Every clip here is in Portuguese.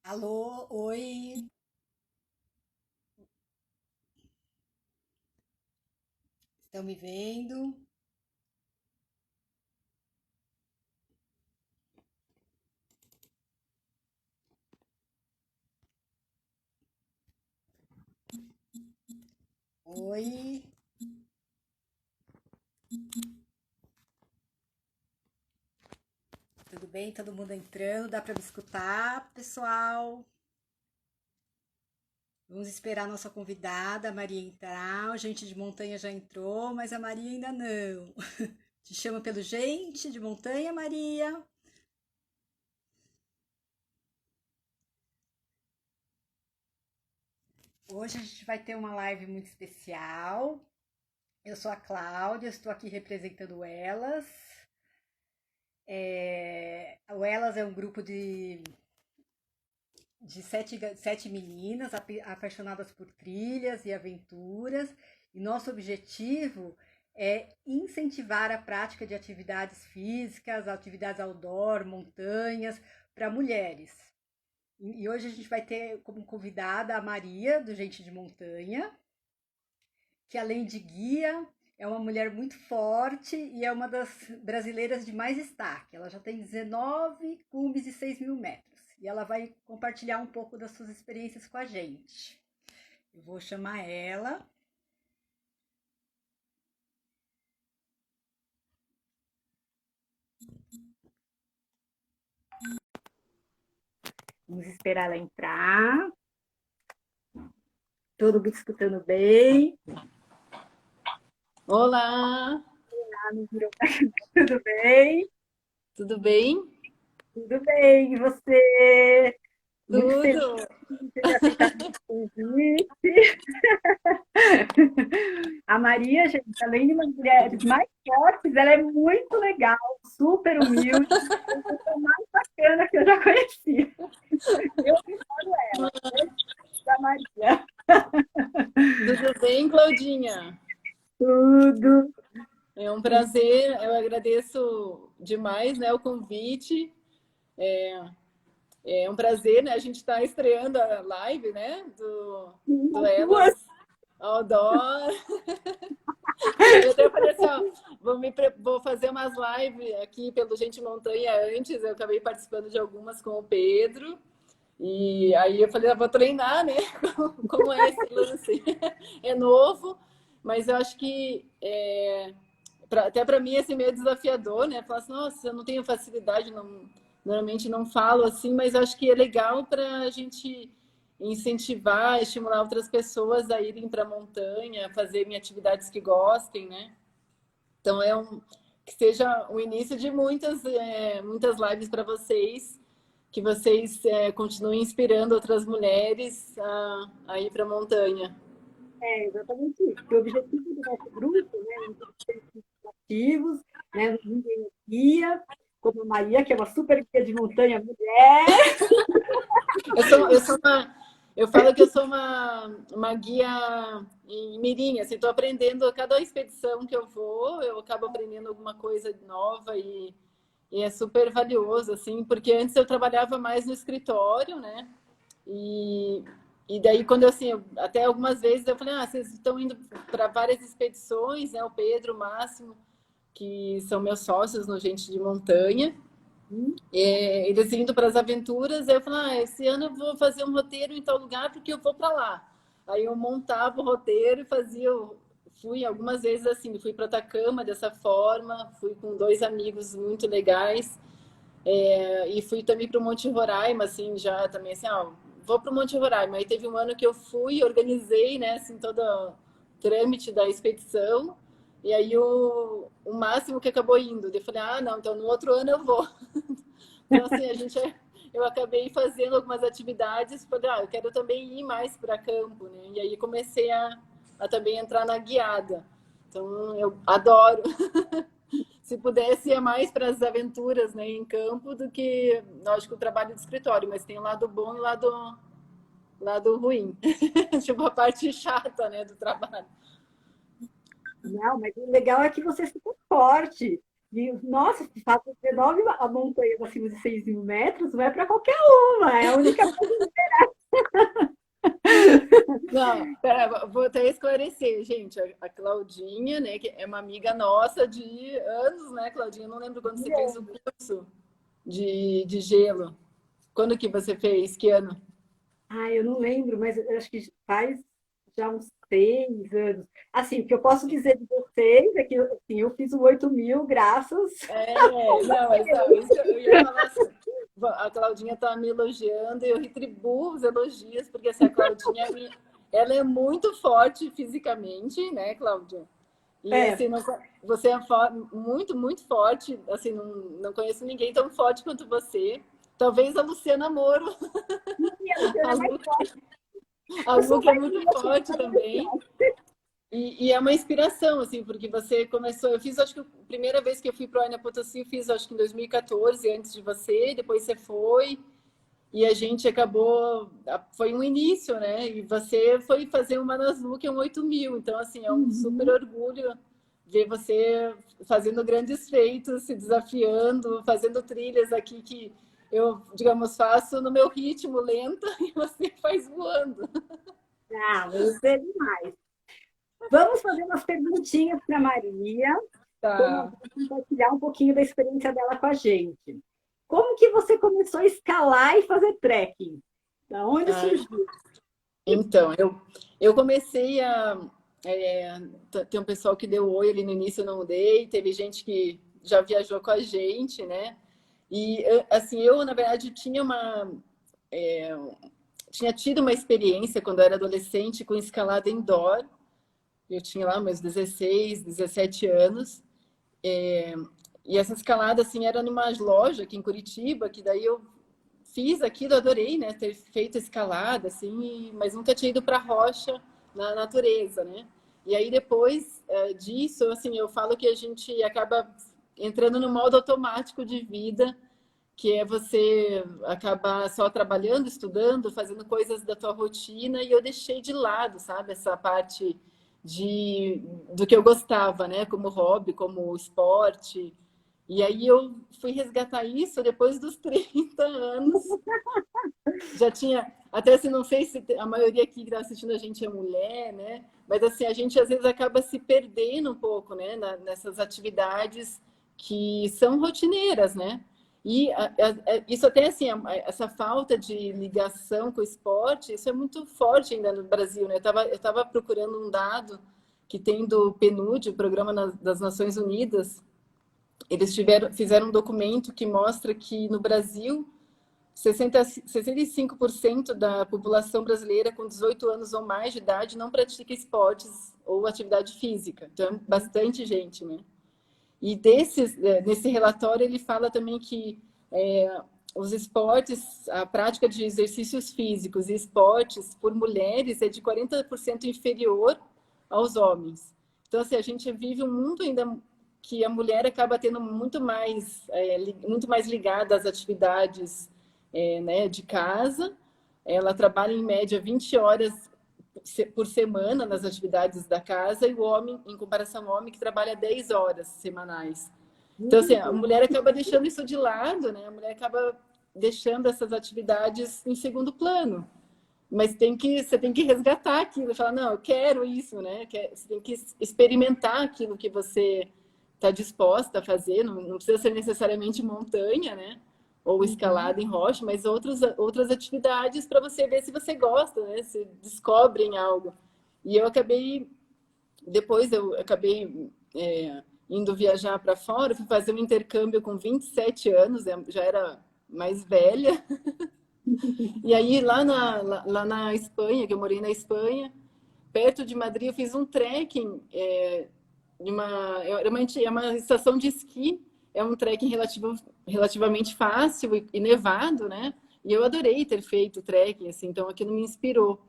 Alô, oi, estão me vendo? Oi, tudo bem? Todo mundo entrando? Dá para me escutar, pessoal? Vamos esperar a nossa convidada, a Maria, entrar. O Gente de Montanha já entrou, mas a Maria ainda não. Te chama pelo Gente de Montanha, Maria? Hoje a gente vai ter uma live muito especial. Eu sou a Cláudia, estou aqui representando elas. O Elas é um grupo de sete meninas apaixonadas por trilhas e aventuras, e nosso objetivo é incentivar a prática de atividades físicas, atividades outdoor, montanhas, para mulheres. E hoje a gente vai ter como convidada a Maria, do Gente de Montanha, que além de guia, é uma mulher muito forte e é uma das brasileiras de mais destaque. Ela já tem 19 cumes e 6 mil metros. E ela vai compartilhar um pouco das suas experiências com a gente. Eu vou chamar ela. Vamos esperar ela entrar. Todo mundo escutando bem. Olá, Tudo bem? tudo bem? Tudo bem. E você? Muito feliz Tudo. de ter aceitado o convite. A Maria, gente, além de uma das mulheres mais fortes, ela é muito legal, super humilde, é a pessoa mais bacana que eu já conheci. Eu adoro ela, da Maria. Tudo bem, Claudinha? Tudo. É um prazer, eu agradeço demais, né, o convite. É um prazer, né? A gente está estreando a live, né, do As duas. Elas Outdoor. Eu até falei assim, ó, vou fazer umas lives aqui pelo Gente Montanha antes, eu acabei participando de algumas com o Pedro. E aí eu falei, vou treinar, né? Como é esse lance? É novo, mas eu acho que até para mim esse meio desafiador, né? Falar assim, nossa, eu não tenho facilidade, normalmente não falo assim, mas eu acho que é legal para a gente incentivar, estimular outras pessoas a irem para a montanha, fazerem atividades que gostem, né? Então que seja o início de muitas lives para vocês, que vocês continuem inspirando outras mulheres a ir para a montanha. É exatamente isso. O objetivo do nosso grupo, né, ativos, né, ninguém guia, como a Maria, que é uma super guia de montanha mulher. Eu falo que eu sou uma guia em mirim, assim, estou aprendendo a cada expedição que eu vou, eu acabo aprendendo alguma coisa nova e é super valioso, assim, porque antes eu trabalhava mais no escritório, né? E, e daí, quando eu, assim, até algumas vezes eu falei, vocês estão indo para várias expedições, né? O Pedro, o Máximo, que são meus sócios no Gente de Montanha, eles indo para as aventuras, aí eu falei, esse ano eu vou fazer um roteiro em tal lugar porque eu vou para lá. Aí eu montava o roteiro e fui algumas vezes assim, fui para Atacama dessa forma, fui com dois amigos muito legais, e fui também para o Monte Roraima, assim, já também assim, vou para o Monte Roraima. Aí teve um ano que eu fui, organizei, né, assim, todo o trâmite da expedição, e aí o máximo que acabou indo. Eu falei, não, então no outro ano eu vou. Então, assim, eu acabei fazendo algumas atividades, falei, eu quero também ir mais para campo, né? E aí comecei a também entrar na guiada. Então, eu adoro. Se pudesse, ia mais para as aventuras, né, em campo do que, lógico, o trabalho de escritório, mas tem o lado bom e o lado ruim. Tipo, a parte chata, né, do trabalho. Não, mas o legal é que você ficou forte. Nossa, se faz 19 montanhas acima de 6.000 metros, não é para qualquer uma, é a única. Não, pera, vou até esclarecer, gente. A Claudinha, né, que é uma amiga nossa de anos, né, Claudinha? Eu não lembro quando você fez o curso de gelo. Quando que você fez? Que ano? Eu não lembro, mas eu acho que faz já uns 6 anos. Assim, o que eu posso dizer de vocês é que assim, eu fiz o 8.000 graças. Não, mas não, isso que eu ia falar assim. A Claudinha tá me elogiando e eu retribuo os elogios, porque assim, a Claudinha, ela é muito forte fisicamente, né, Cláudia? E É, assim, você é muito, muito forte. Assim, não conheço ninguém tão forte quanto você. Talvez a Luciana Moro, ela a é mais Lu, forte. a Eu Lu sou que é mais muito forte também. forte. E é uma inspiração, assim, porque você começou. Eu fiz, acho que a primeira vez que eu fui para o Ana Potosí, eu fiz, acho que em 2014, antes de você, depois você foi, e a gente acabou. Foi um início, né? E você foi fazer uma Manaslu, que é um 8.000. Então, assim, é um super Uhum. orgulho ver você fazendo grandes feitos, se desafiando, fazendo trilhas aqui que eu, digamos, faço no meu ritmo lento e você faz voando. Isso é demais. Vamos fazer umas perguntinhas para a Maria, para ela Tá. compartilhar um pouquinho da experiência dela com a gente. Como que você começou a escalar e fazer trekking? Da onde Ah, surgiu? então, eu comecei a. É, tem um pessoal que deu oi ali no início, eu não dei, teve gente que já viajou com a gente, né? E, assim, eu, na verdade, tinha tido uma experiência quando eu era adolescente com escalada indoor. Eu tinha lá meus 16, 17 anos. E essa escalada, assim, era numa loja aqui em Curitiba, que daí eu fiz aquilo, adorei, né? Ter feito escalada, assim, mas nunca tinha ido para rocha na natureza, né? E aí depois disso, assim, eu falo que a gente acaba entrando no modo automático de vida, que é você acabar só trabalhando, estudando, fazendo coisas da tua rotina, e eu deixei de lado, sabe, essa parte do que eu gostava, né, como hobby, como esporte. E aí eu fui resgatar isso depois dos 30 anos. Já tinha, até se não sei se a maioria aqui que está assistindo a gente é mulher, né? Mas assim, a gente às vezes acaba se perdendo um pouco, né, nessas atividades que são rotineiras, né? E isso até assim, essa falta de ligação com o esporte, isso é muito forte ainda no Brasil, né? Eu tava procurando um dado que tem do PNUD, o Programa das Nações Unidas. Eles fizeram um documento que mostra que no Brasil 65% da população brasileira com 18 anos ou mais de idade não pratica esportes ou atividade física. Então, é bastante gente, né? E nesse relatório ele fala também que os esportes, a prática de exercícios físicos e esportes por mulheres é de 40% inferior aos homens. Então, assim, a gente vive um mundo ainda que a mulher acaba tendo muito mais ligada às atividades né, de casa. Ela trabalha em média 20 horas por semana nas atividades da casa, e o homem, em comparação ao homem, que trabalha 10 horas semanais. Então, assim, a mulher acaba deixando isso de lado, né? A mulher acaba deixando essas atividades em segundo plano. Mas você tem que resgatar aquilo, falar, não, eu quero isso, né? Você tem que experimentar aquilo que você está disposta a fazer, não precisa ser necessariamente montanha, né? Ou Uhum. escalada em rocha, mas outras atividades para você ver se você gosta, né? Se descobrem algo. E depois eu acabei indo viajar para fora, fui fazer um intercâmbio com 27 anos, já era mais velha. E aí, lá na Espanha, que eu morei na Espanha, perto de Madrid, eu fiz um trekking é uma estação de esqui, é um trekking relativamente fácil e nevado, né? E eu adorei ter feito o trekking, assim, então aquilo me inspirou.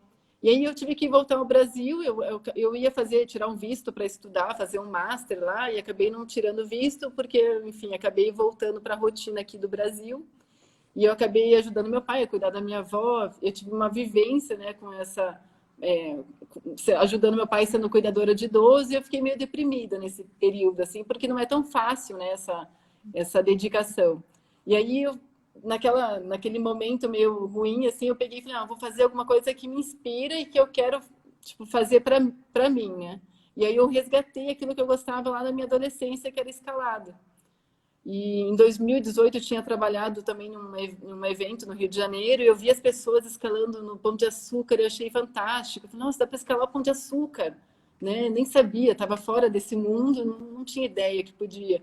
E aí eu tive que voltar ao Brasil, eu ia tirar um visto para estudar, fazer um master lá, e acabei não tirando visto, porque, enfim, acabei voltando para a rotina aqui do Brasil. E eu acabei ajudando meu pai a cuidar da minha avó. Eu tive uma vivência, né, com ajudando meu pai sendo cuidadora de idoso, e eu fiquei meio deprimida nesse período, assim, porque não é tão fácil, né, essa dedicação. E aí, naquele momento meio ruim, assim, eu peguei e falei, vou fazer alguma coisa que me inspira e que eu quero, tipo, fazer para mim, né? E aí eu resgatei aquilo que eu gostava lá na minha adolescência, que era escalada. E em 2018 eu tinha trabalhado também num evento no Rio de Janeiro e eu vi as pessoas escalando no Pão de Açúcar e eu achei fantástico. Eu falei, nossa, dá para escalar o Pão de Açúcar, né? Nem sabia, estava fora desse mundo, não tinha ideia que podia.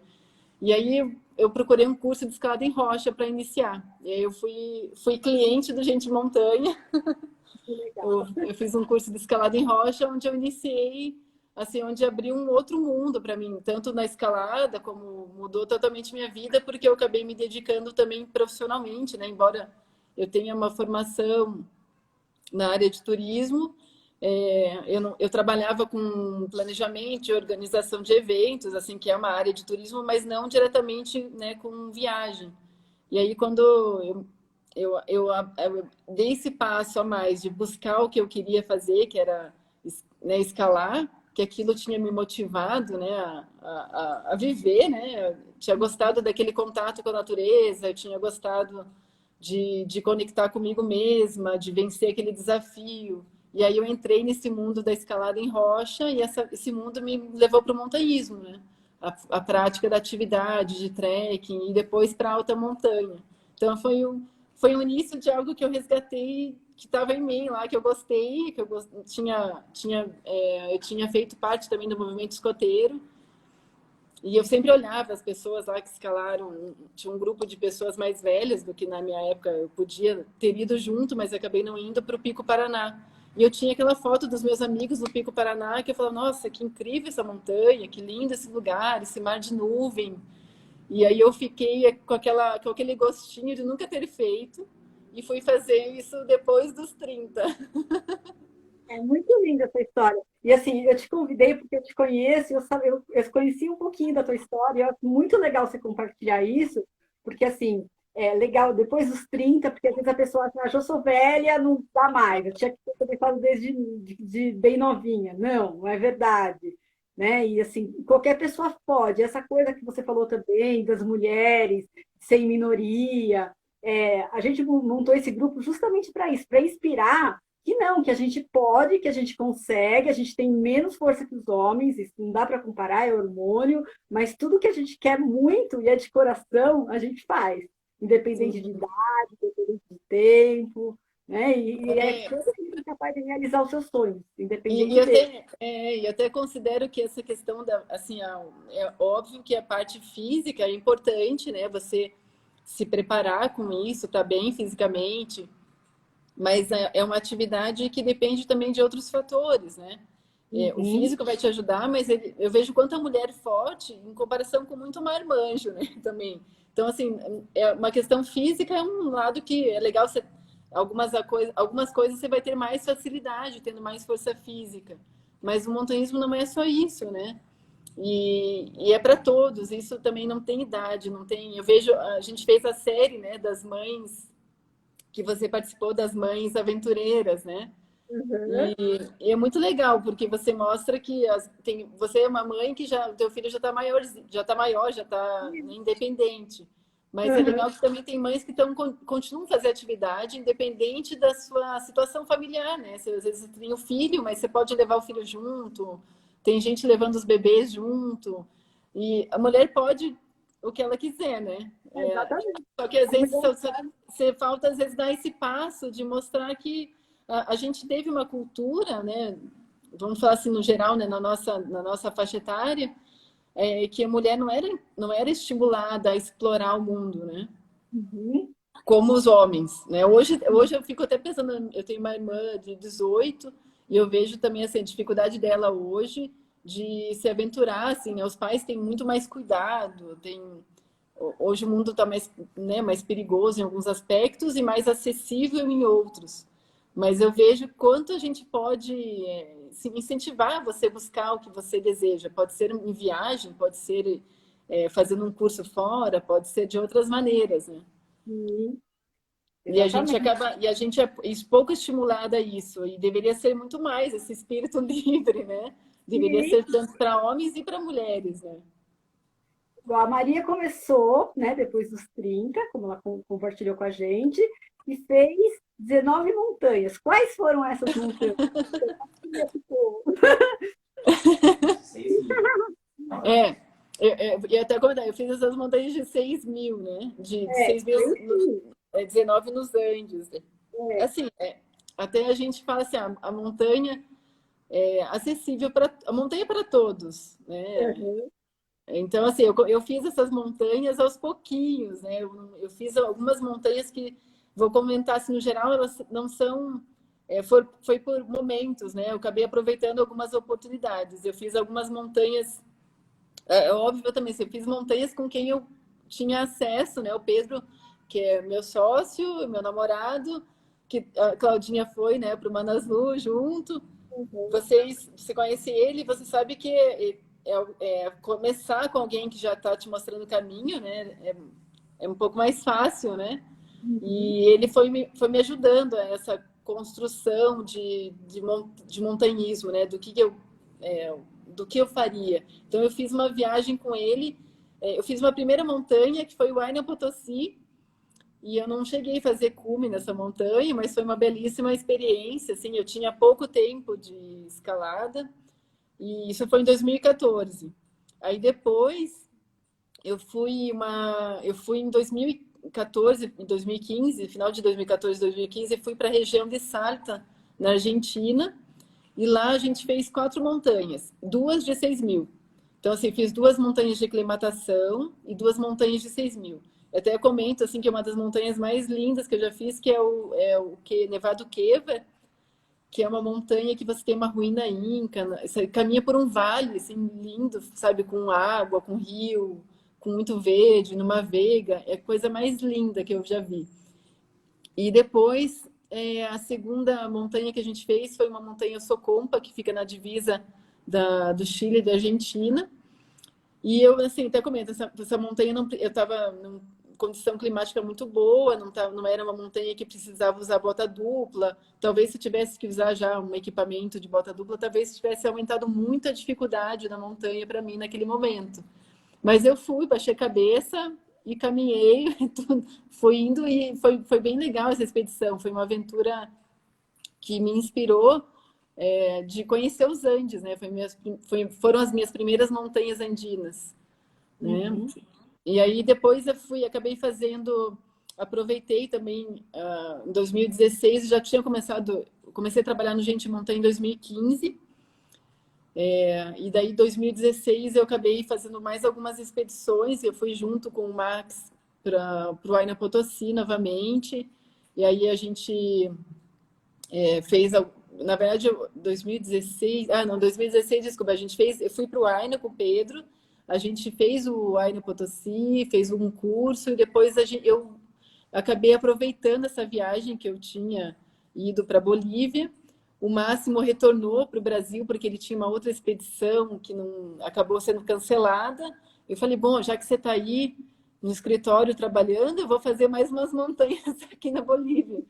E aí eu procurei um curso de escalada em rocha para iniciar. E aí eu fui cliente do Gente Montanha. Que legal. Eu fiz um curso de escalada em rocha, onde eu iniciei, assim, onde abriu um outro mundo para mim, tanto na escalada, como mudou totalmente minha vida, porque eu acabei me dedicando também profissionalmente, né? Embora eu tenha uma formação na área de turismo, eu trabalhava com planejamento e organização de eventos, assim, que é uma área de turismo, mas não diretamente, né, com viagem. E aí, quando eu dei esse passo a mais de buscar o que eu queria fazer, que era, né, escalar, que aquilo tinha me motivado, né, a viver, né? Eu tinha gostado daquele contato com a natureza, eu tinha gostado de conectar comigo mesma, de vencer aquele desafio. E aí eu entrei nesse mundo da escalada em rocha e esse mundo me levou para o montanhismo, né? A prática da atividade de trekking e depois para alta montanha. Então foi o início de algo que eu resgatei, que estava em mim lá, que eu gostei, que eu tinha feito parte também do movimento escoteiro. E eu sempre olhava as pessoas lá que escalaram, tinha um grupo de pessoas mais velhas do que na minha época eu podia ter ido junto, mas acabei não indo para o Pico Paraná. E eu tinha aquela foto dos meus amigos no Pico Paraná, que eu falava, nossa, que incrível essa montanha, que lindo esse lugar, esse mar de nuvem. E aí eu fiquei com aquele gostinho de nunca ter feito e fui fazer isso depois dos 30. É muito linda essa história. E assim, eu te convidei porque eu te conheço, eu conheci um pouquinho da tua história, e eu acho muito legal você compartilhar isso, porque assim, é legal depois dos 30, porque às vezes a pessoa acha, eu sou velha, não dá mais, eu tinha que ter começado desde de bem novinha. Não, não é verdade. Né? E assim, qualquer pessoa pode. Essa coisa que você falou também, das mulheres, sem minoria, a gente montou esse grupo justamente para isso, para inspirar que não, que a gente pode, que a gente consegue, a gente tem menos força que os homens, isso não dá para comparar, é hormônio, mas tudo que a gente quer muito e é de coração, a gente faz, independente de Sim. idade, independente de tempo, né? E é É, todo mundo capaz de realizar os seus sonhos, E, independente e dele. até, eu até considero que essa questão assim, é óbvio que a parte física é importante, né? Você se preparar com isso, tá bem fisicamente, mas é uma atividade que depende também de outros fatores, né? O Uhum, físico vai te ajudar, mas eu vejo quanta mulher forte em comparação com muito marmanjo, né? Também. Então, assim, é uma questão física, é um lado que é legal você. Algumas coisas você vai ter mais facilidade, tendo mais força física. Mas o montanhismo não é só isso, né? E é para todos, isso também não tem idade, não tem. Eu vejo, a gente fez a série, né, das mães que você participou das mães aventureiras, né? uhum, E é muito legal, porque você mostra que você é uma mãe que o teu filho já está independente. Mas é uhum. legal que também tem mães que continuam a fazer atividade independente da sua situação familiar, né? Você, às vezes você tem o filho, mas você pode levar o filho junto, tem gente levando os bebês junto. E a mulher pode o que ela quiser, né? Exatamente. Só que às A vezes mulher você falta às vezes dar esse passo de mostrar que a gente teve uma cultura, né? Vamos falar assim no geral, né? Na nossa faixa etária, que a mulher não era estimulada a explorar o mundo, né? uhum, Como os homens, né? Hoje eu fico até pensando, eu tenho uma irmã de 18 e eu vejo também assim, a dificuldade dela hoje de se aventurar, assim, né? Os pais têm muito mais cuidado, hoje o mundo está mais, né, mais perigoso em alguns aspectos e mais acessível em outros. Mas eu vejo quanto a gente pode se incentivar você buscar o que você deseja. Pode ser em viagem, pode ser fazendo um curso fora, pode ser de outras maneiras, né? uhum. E a gente Exatamente. acaba, e a gente é pouco estimulada a isso, e deveria ser muito mais esse espírito livre, né? Deveria E ser tanto para homens e para mulheres, né? igual a Maria começou, né, depois dos 30, como ela compartilhou com a gente, e fez 19 montanhas. Quais foram essas montanhas? É, eu até comentar, eu fiz essas montanhas de 6 mil, né? De É, 6 mil, 19 nos Andes. é, Assim, até a gente fala assim, a montanha é acessível para a montanha é para todos, né? uhum, Então, assim, eu fiz essas montanhas aos pouquinhos, né? Eu fiz algumas montanhas que, vou comentar assim, no geral, elas não são. Foi por momentos, né? Eu acabei aproveitando algumas oportunidades. Eu fiz algumas montanhas, óbvio também, assim, eu fiz montanhas com quem eu tinha acesso, né? O Pedro, que é meu sócio, meu namorado, que a Claudinha foi, né, para o Manaslu junto. uhum, Você conhece ele, você sabe que começar com alguém que já está te mostrando o caminho, né? É um pouco mais fácil, né? uhum, E ele foi me ajudando a essa construção de montanhismo, né? Do que eu faria. Então, eu fiz uma viagem com ele. Eu fiz uma primeira montanha, que foi o Huayna Potosí, e eu não cheguei a fazer cume nessa montanha, mas foi uma belíssima experiência. Assim, eu tinha pouco tempo de escalada, e isso foi em 2014. Aí depois eu fui em 2014, em 2015, final de 2014, 2015, fui para a região de Salta, na Argentina, e lá a gente fez 4 montanhas, duas de 6 mil. Então, assim, fiz 2 montanhas de aclimatação e 2 montanhas de 6 mil. Eu até comento, assim, que é uma das montanhas mais lindas que eu já fiz, que é o Nevado Queva, que é uma montanha que você tem uma ruína inca, você caminha por um vale, assim, lindo, sabe, com água, com rio, com muito verde, numa veiga, é a coisa mais linda que eu já vi. E depois, a segunda montanha que a gente fez foi uma montanha Socompa, que fica na divisa do Chile e da Argentina. E eu, assim, até comento, essa montanha, não, eu estava numa condição climática muito boa, não era uma montanha que precisava usar bota dupla. Talvez se tivesse que usar já um equipamento de bota dupla, talvez tivesse aumentado muito a dificuldade na montanha para mim naquele momento. Mas eu fui, baixei a cabeça e caminhei, fui indo e foi bem legal essa expedição. Foi uma aventura que me inspirou de conhecer os Andes, né? Foram as minhas primeiras montanhas andinas, né? uhum. E aí depois acabei fazendo, aproveitei também em 2016, já tinha comecei a trabalhar no Gente Montanha em 2015. E daí, em 2016, eu acabei fazendo mais algumas expedições. Eu fui junto com o Max para o Huayna Potosí novamente. E aí a gente fez, na verdade, 2016, não, 2016, desculpa, eu fui para o Huayna com o Pedro, a gente fez o Huayna Potosí, fez um curso e depois eu acabei aproveitando essa viagem que eu tinha ido para Bolívia. O Máximo retornou para o Brasil porque ele tinha uma outra expedição que não acabou sendo cancelada. Eu falei, bom, já que você está aí no escritório trabalhando, eu vou fazer mais umas montanhas aqui na Bolívia.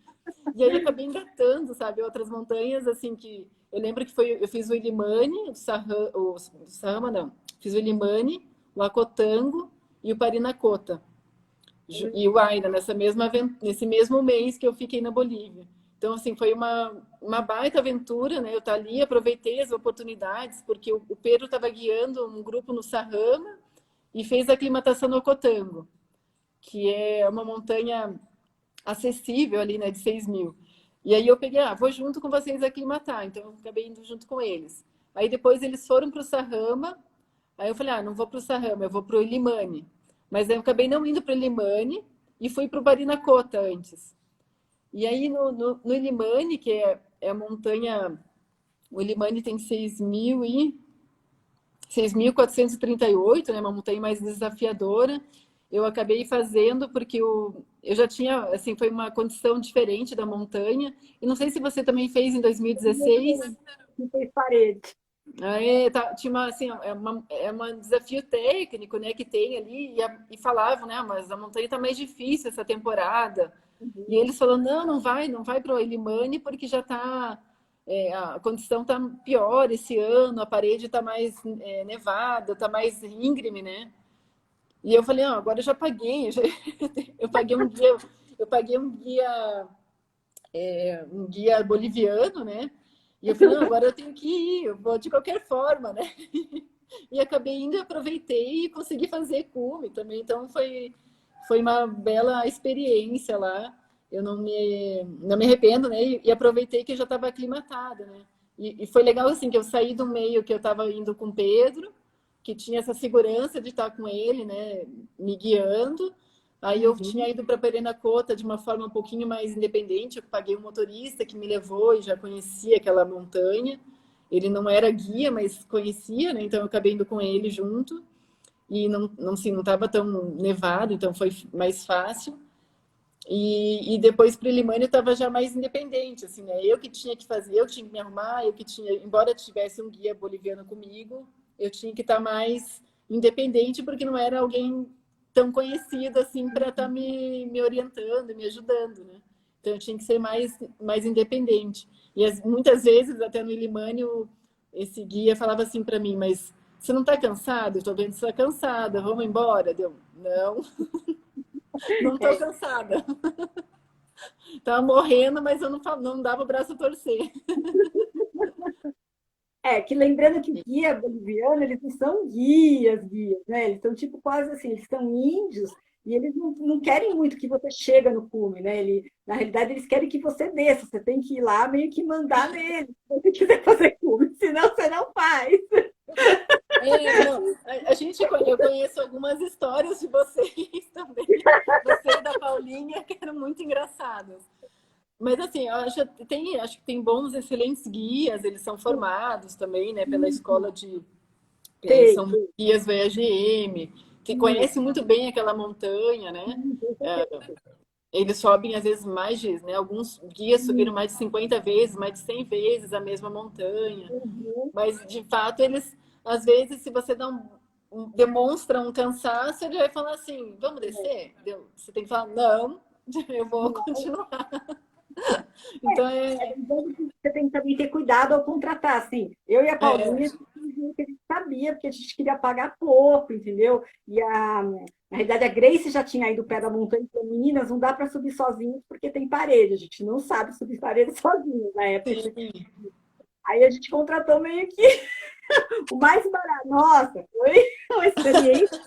E aí acabei engatando, sabe, outras montanhas, assim, que eu lembro que eu fiz o Illimani, o Sarrama não, fiz o Illimani, o Acotango e o Parinacota. E o Aina, nesse mesmo mês que eu fiquei na Bolívia. Então, assim, foi uma baita aventura, né? Eu estar ali, aproveitei as oportunidades, porque o Pedro estava guiando um grupo no Sarrama e fez a aclimatação no Ocotango, que é uma montanha acessível ali, né, de 6 mil. E aí eu peguei, vou junto com vocês aclimatar. Então, eu acabei indo junto com eles. Aí depois eles foram para o Sarrama. Aí eu falei, não vou para o Sarrama, eu vou para o Illimani. Mas aí eu acabei não indo para o Illimani e fui para o Parinacota antes. E aí no Illimani, que é a montanha, o Illimani tem 6.438, né, uma montanha mais desafiadora. Eu acabei fazendo porque eu já tinha, assim, foi uma condição diferente da montanha. E não sei se você também fez em 2016. Não fez parede. Aí tinha uma, assim, um desafio técnico, né, que tem ali, e falavam, né, mas a montanha tá mais difícil essa temporada. E eles falando, não vai para o Illimani porque já tá, a condição tá pior esse ano, a parede tá mais nevada, tá mais íngreme, né? E eu falei, agora eu já paguei, eu paguei um guia, eu paguei um guia boliviano, né? E eu falei, agora eu tenho que ir, eu vou de qualquer forma, né? E acabei indo, aproveitei e consegui fazer cume também. Então foi uma bela experiência lá. Eu não me arrependo, né? E aproveitei que eu já estava aclimatada, né? E foi legal assim que eu saí do meio que eu estava indo com o Pedro, que tinha essa segurança de estar com ele, né? Me guiando. Aí eu tinha ido para Parinacota de uma forma um pouquinho mais independente. Eu paguei um motorista que me levou e já conhecia aquela montanha. Ele não era guia, mas conhecia, né? Então eu acabei indo com ele junto. E não estava tão nevado, então foi mais fácil. E depois para o Limane eu estava já mais independente, assim, né? Eu que tinha que fazer, eu que tinha que me arrumar, eu que tinha, embora tivesse um guia boliviano comigo, eu tinha que estar mais independente porque não era alguém tão conhecido assim para estar me orientando, me ajudando, né? Então eu tinha que ser mais independente. E muitas vezes, até no Limane, esse guia falava assim para mim, mas você não está cansado? Eu estou vendo que você está cansada, vamos embora? Deu, não estou cansada. Tava morrendo, mas eu não dava o braço a torcer. Que lembrando que o guia boliviano, eles não são guias, né? Eles são tipo quase assim, eles são índios e eles não querem muito que você chega no cume, né? Na realidade, eles querem que você desça. Você tem que ir lá meio que mandar neles, se você quiser fazer cume, senão você não faz. Não, eu conheço algumas histórias de vocês também, você e da Paulinha, que eram muito engraçadas. Mas assim, acho que tem bons, excelentes guias, eles são formados também, né, pela escola eles são guias VAGM, que conhecem muito bem aquela montanha, né? Eles sobem às vezes mais de, né, alguns guias subiram mais de 50 vezes, mais de 100 vezes a mesma montanha. Mas de fato eles, às vezes, se você demonstra um cansaço, ele vai falar assim, vamos descer? Você tem que falar, não, eu vou continuar. Então Você tem que também ter cuidado ao contratar, assim. Eu e a Paulinha, a gente sabia, porque a gente queria pagar pouco, entendeu? Na realidade, a Grace já tinha ido pé da montanha e falou, meninas, não dá para subir sozinhos porque tem parede. A gente não sabe subir parede sozinho na época. Aí a gente contratou meio que o mais barato. Nossa, foi uma experiência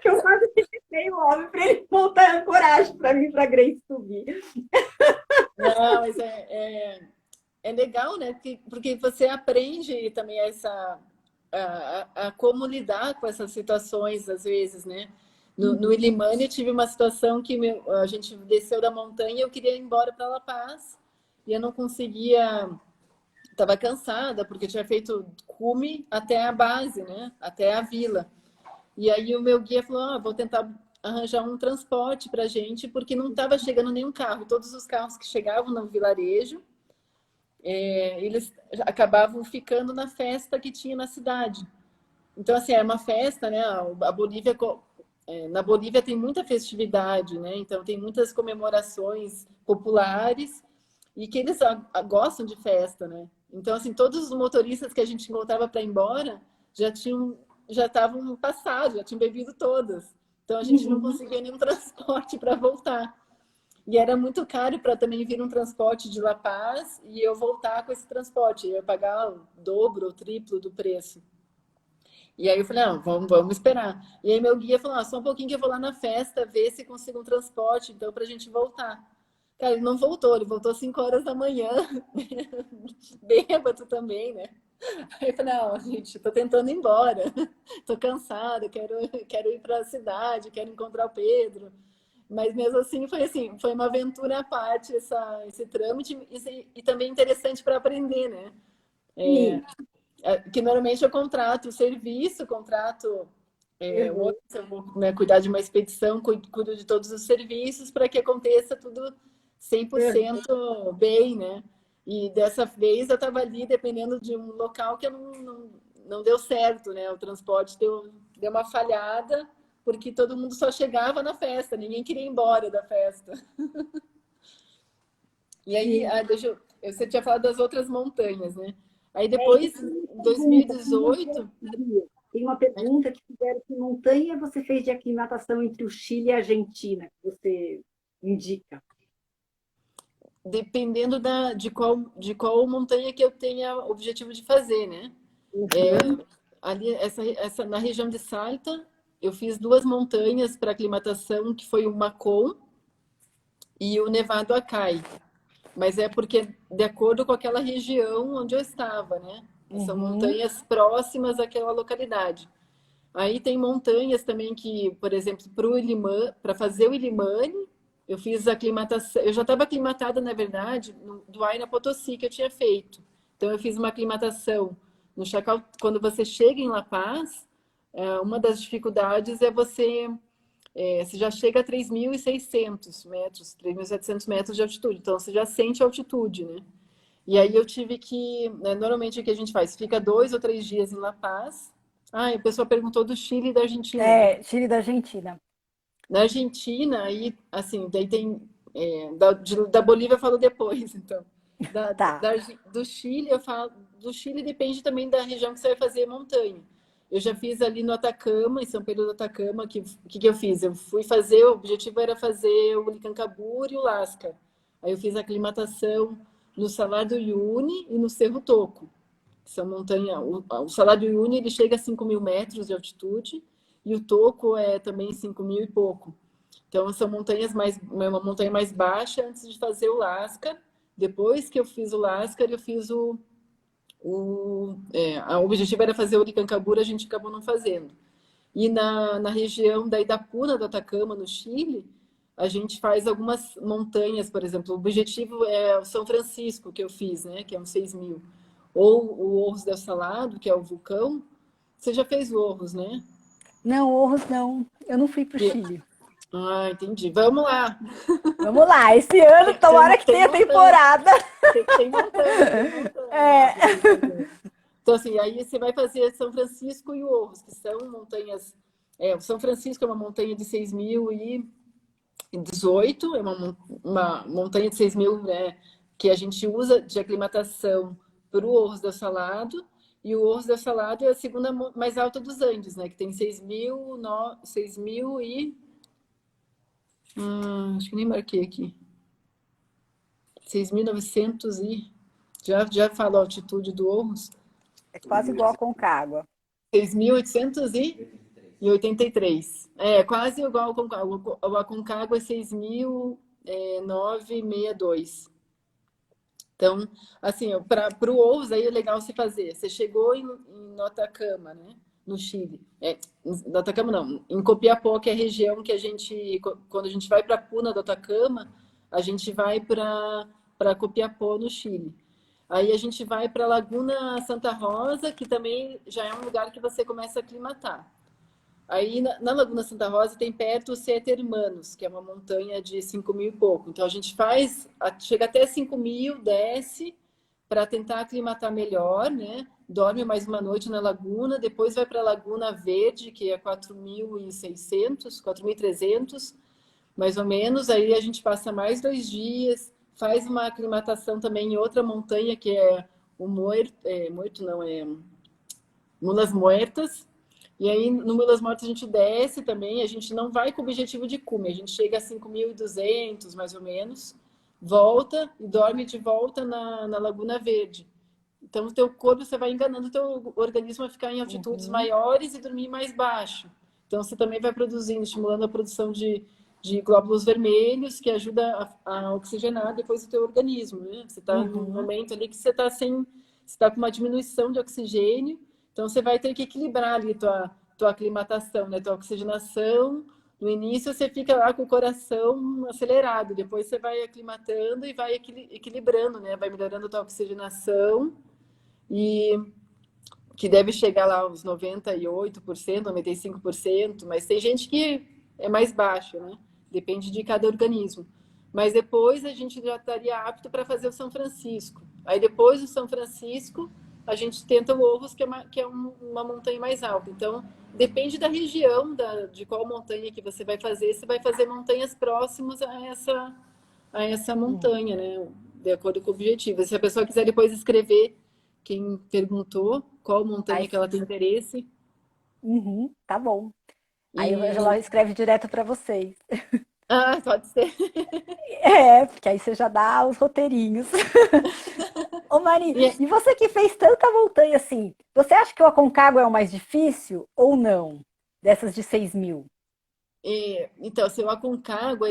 que eu quase que o homem para ele montar a coragem para mim, para a Grace subir. Não, mas é legal, né? Porque você aprende também a como lidar com essas situações, às vezes, né? No Illimani, eu tive uma situação que a gente desceu da montanha e eu queria ir embora para La Paz e eu não conseguia, estava cansada porque eu tinha feito cume até a base, né? Até a vila. E aí o meu guia falou, vou tentar arranjar um transporte para a gente porque não estava chegando nenhum carro. Todos os carros que chegavam no vilarejo eles acabavam ficando na festa que tinha na cidade. Então, assim, é uma festa, né? A Bolívia, na Bolívia tem muita festividade, né? Então, tem muitas comemorações populares e que eles gostam de festa, né? Então, assim, todos os motoristas que a gente encontrava para ir embora já estavam passados, já tinham bebido todas. Então, a gente não conseguia nenhum transporte para voltar. E era muito caro para também vir um transporte de La Paz e eu voltar com esse transporte. Eu ia pagar o dobro ou triplo do preço. E aí eu falei, não, vamos esperar. E aí meu guia falou, só um pouquinho que eu vou lá na festa ver se consigo um transporte, então, para a gente voltar. Cara, ele não voltou, ele voltou às 5 horas da manhã, bêbado também, né? Aí eu falei, não, gente, tô tentando ir embora, tô cansada, quero ir para a cidade, quero encontrar o Pedro. Mas mesmo assim, foi uma aventura à parte esse trâmite e também interessante para aprender, né? Que normalmente eu contrato o serviço, contrato eu vou, né, cuidar de uma expedição, cuido de todos os serviços para que aconteça tudo 100% bem, né? E dessa vez eu estava ali dependendo de um local que eu não deu certo, né? O transporte deu uma falhada, porque todo mundo só chegava na festa, ninguém queria ir embora da festa. E aí, você tinha falado das outras montanhas, né? Aí depois, em 2018... Tem uma pergunta que fizeram: que montanha você fez de aclimatação entre o Chile e a Argentina, que você indica? Dependendo de qual montanha que eu tenha objetivo de fazer, né? Ali, na região de Salta, eu fiz 2 montanhas para aclimatação, que foi o Macon e o Nevado Acai. Mas é porque, de acordo com aquela região onde eu estava, né? São montanhas próximas àquela localidade. Aí tem montanhas também que, por exemplo, para fazer o Illimani, eu fiz a aclimatação. Eu já estava aclimatada, na verdade, do Huayna Potosí que eu tinha feito. Então eu fiz uma aclimatação no Chacal. Quando você chega em La Paz, uma das dificuldades é você já chega a 3.600 metros, 3.700 metros de altitude. Então você já sente a altitude, né? E aí eu tive que, né, normalmente o que a gente faz? Fica 2 ou 3 dias em La Paz. Ah, a pessoa perguntou do Chile e da Argentina. Chile da Argentina. Na Argentina, aí, assim, daí tem... da Bolívia eu falo depois, então. Tá. Do Chile, eu falo... Do Chile depende também da região que você vai fazer montanha. Eu já fiz ali no Atacama, em São Pedro do Atacama, que eu fiz? Eu fui fazer, o objetivo era fazer o Licancabur e o Lascar. Aí eu fiz a aclimatação no Salar do Uyuni e no Cerro Toco. São montanha, o Salar do Uyuni ele chega a 5.000 metros de altitude e o Toco é também 5.000 e pouco. Então são montanhas uma montanha mais baixa antes de fazer o Lascar. Depois que eu fiz o Lascar, eu fiz o objetivo era fazer o Licancabur, a gente acabou não fazendo. E na região da Itapuna do Atacama, no Chile, a gente faz algumas montanhas, por exemplo, o objetivo é o São Francisco, que eu fiz, né, que é uns 6.000. Ou o Orros del Salado, que é o vulcão. Você já fez o Orros, né? Não, Orros não. Eu não fui para o Chile. Ah, entendi. Vamos lá. Vamos lá. Esse ano, tomara que tenha temporada. Tem montanha. Então, assim, aí você vai fazer São Francisco e o Orros, que são montanhas... o São Francisco é uma montanha de 6.018, é uma montanha de 6.000, né, que a gente usa de aclimatação para o Orros del Salado, e o Orros del Salado é a segunda mais alta dos Andes, né, que tem 6.000 e... acho que nem marquei aqui. 6.900 e... Já falo a altitude do Orros. É quase igual a Concagua. 6.883. Quase igual ao Aconcagua. O Aconcagua é 6.962. Então, assim, para o Orros aí é legal se fazer. Você chegou no Atacama, né? No Chile. No Atacama não, em Copiapó, que é a região que quando a gente vai para a Puna do Atacama, a gente vai para Copiapó, no Chile. Aí a gente vai para a Laguna Santa Rosa, que também já é um lugar que você começa a aclimatar. Aí na Laguna Santa Rosa tem perto o Sete Hermanos, que é uma montanha de 5.000 e pouco. Então a gente chega até 5.000, desce para tentar aclimatar melhor, né? Dorme mais uma noite na laguna, depois vai para a Laguna Verde, que é 4.600, 4.300, mais ou menos. Aí a gente passa mais 2 dias, faz uma aclimatação também em outra montanha, que é o Mulas Muertas. E aí, no Mulas Muertas, a gente desce também, a gente não vai com o objetivo de cume, a gente chega a 5.200, mais ou menos, volta e dorme de volta na Laguna Verde. Então, o teu corpo, você vai enganando o teu organismo a ficar em altitudes maiores e dormir mais baixo. Então, você também vai produzindo, estimulando a produção de glóbulos vermelhos, que ajuda a oxigenar depois o teu organismo, né? Você está num momento ali que você está com uma diminuição de oxigênio, então você vai ter que equilibrar ali tua aclimatação, né? Tua oxigenação. No início você fica lá com o coração acelerado, depois você vai aclimatando e vai equilibrando, né? Vai melhorando a tua oxigenação, e que deve chegar lá aos 98%, 95%, mas tem gente que é mais baixo, né? Depende de cada organismo. Mas depois a gente já estaria apto para fazer o São Francisco. Aí depois do São Francisco, a gente tenta o Orros, que é uma montanha mais alta. Então, depende da região, de qual montanha que você vai fazer. Você vai fazer montanhas próximas a essa montanha, né? De acordo com o objetivo. Se a pessoa quiser depois escrever quem perguntou qual montanha Aí, que ela tem interesse. uhum, tá bom. Aí o Angela E... escreve direto para vocês. Ah, pode ser. É, porque aí você já dá os roteirinhos. Ô Mari, E, e você que fez tanta montanha assim, você acha que o Aconcagua é o mais difícil ou não? Dessas de 6.000? então, se o Aconcagua,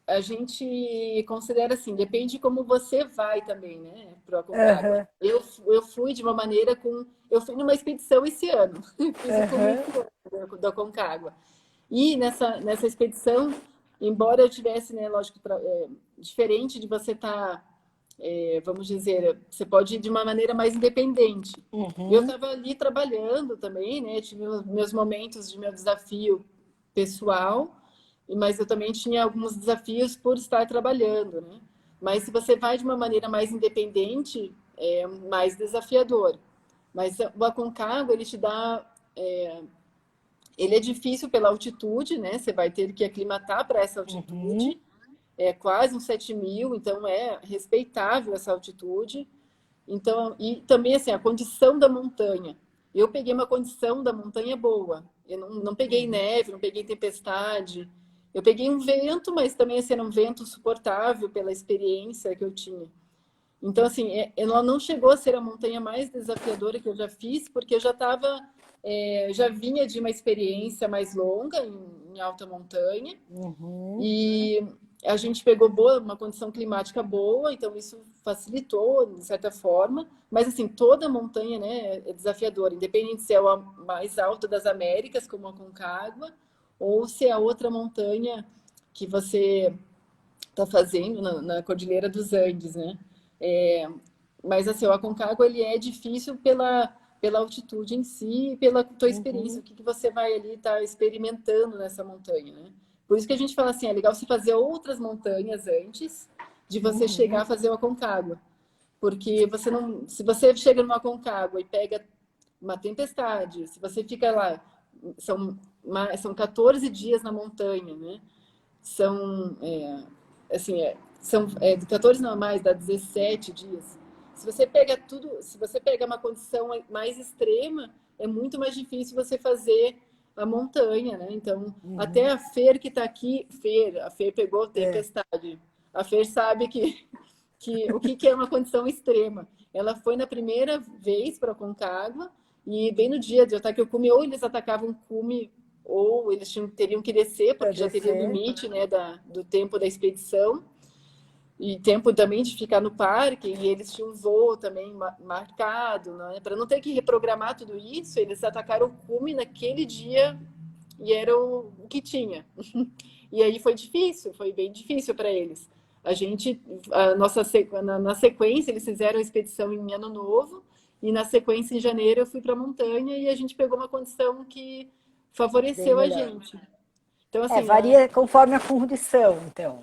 a gente considera assim, depende de como você vai também, né, pro Aconcagua. Aham, Eu fui de uma maneira eu fui numa expedição esse ano, fiz o aham, comigo do Aconcagua. E nessa expedição, embora eu tivesse, né, lógico, diferente de você estar, vamos dizer, você pode ir de uma maneira mais independente. Eu uhum, estava ali trabalhando também, né, tive meus momentos de meu desafio pessoal, mas eu também tinha alguns desafios por estar trabalhando, né? Mas se você vai de uma maneira mais independente, é mais desafiador. Mas o Aconcagua, ele te dá... Ele é difícil pela altitude, né? Você vai ter que aclimatar para essa uhum, altitude. É quase uns 7.000, então é respeitável essa altitude. Então, e também assim, a condição da montanha. Eu peguei uma condição da montanha boa. Eu não peguei uhum, neve, não peguei tempestade. Eu peguei um vento, mas também assim, era um vento suportável pela experiência que eu tinha. Então, assim, ela não chegou a ser a montanha mais desafiadora que eu já fiz, porque eu já estava, já vinha de uma experiência mais longa em alta montanha. uhum, E a gente pegou uma condição climática boa, então isso facilitou, de certa forma. Mas, assim, toda montanha, né, é desafiadora, independente se é a mais alta das Américas, como a Concagua, ou se é a outra montanha que você está fazendo na Cordilheira dos Andes, né? É, mas, assim, o Aconcagua, ele é difícil pela altitude em si e pela tua experiência, uhum, o que você vai ali estar experimentando nessa montanha, né? Por isso que a gente fala assim, é legal você fazer outras montanhas antes de você chegar a uhum. fazer o Aconcagua. Porque você não, se você chega numa Aconcagua e pega uma tempestade, se você fica lá, são 14 dias na montanha, né? São, assim, de 14 não mais, dá 17 dias. Se você pega tudo, se você pega uma condição mais extrema, é muito mais difícil você fazer a montanha, né? Então, até Uhum. a Fer que está aqui, a Fer pegou É, tempestade. A Fer sabe que o que é uma condição extrema. Ela foi na primeira vez para a Concagua e bem no dia de ataque ao cume, ou eles atacavam o cume ou eles teriam que descer, para porque já teria o descer. limite, né, do tempo da expedição, e tempo também de ficar no parque, e eles tinham um voo também marcado, né, para não ter que reprogramar tudo isso, eles atacaram o cume naquele dia, e era o que tinha. E aí foi difícil, foi bem difícil para eles. A gente, na sequência, eles fizeram a expedição em Ano Novo, e na sequência, em janeiro, eu fui para a montanha e a gente pegou uma condição que Bem favoreceu a melhor. gente. Então, É, assim, varia conforme a condição, então.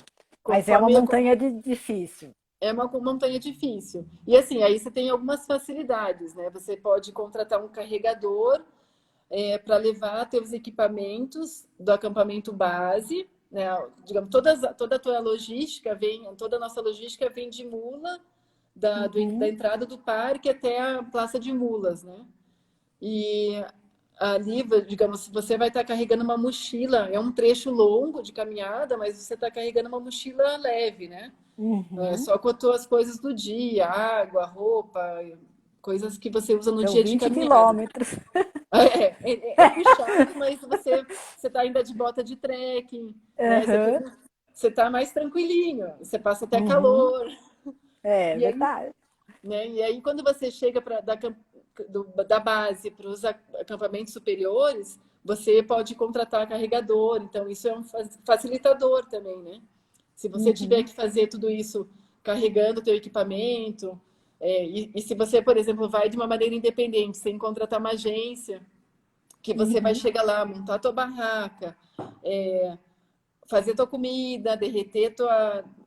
Mas é uma conforme montanha difícil. é uma montanha difícil. E assim, aí você tem algumas facilidades, né? Você pode contratar um carregador para levar teus equipamentos do acampamento base, né? Digamos, toda a tua logística toda a nossa logística vem de mula da Uhum, entrada do parque até a praça de mulas, né? E ali, digamos, você vai estar carregando uma mochila, é um trecho longo de caminhada, mas você está carregando uma mochila leve, né? uhum. Só com as tuas coisas do dia, água, roupa, coisas que você usa no São dia de 20 caminhada. quilômetros. É puxado, mas você tá ainda de bota de trekking, né? Aham, Você tá mais tranquilinho, você passa até uhum. calor. É E aí, verdade. né? E aí quando você chega da base para os acampamentos superiores, você pode contratar carregador, então isso é um facilitador também, né? Se você tiver Uhum, que fazer tudo isso carregando o teu equipamento, e se você, por exemplo, vai de uma maneira independente, sem contratar uma agência, que você vai uhum, chegar lá, montar a tua barraca, fazer tua comida, derreter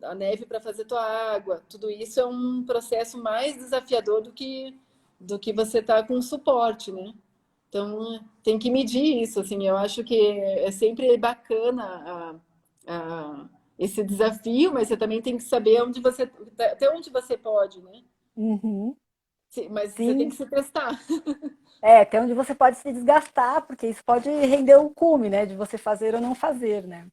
a neve para fazer tua água, tudo isso é um processo mais desafiador do que você tá com suporte, né? Então, tem que medir isso, assim, eu acho que é sempre bacana esse desafio, mas você também tem que saber até onde você pode, né? Uhum. Mas você tem que Sim. se testar. Até onde você pode se desgastar, porque isso pode render um cume, né? De você fazer ou não fazer, né?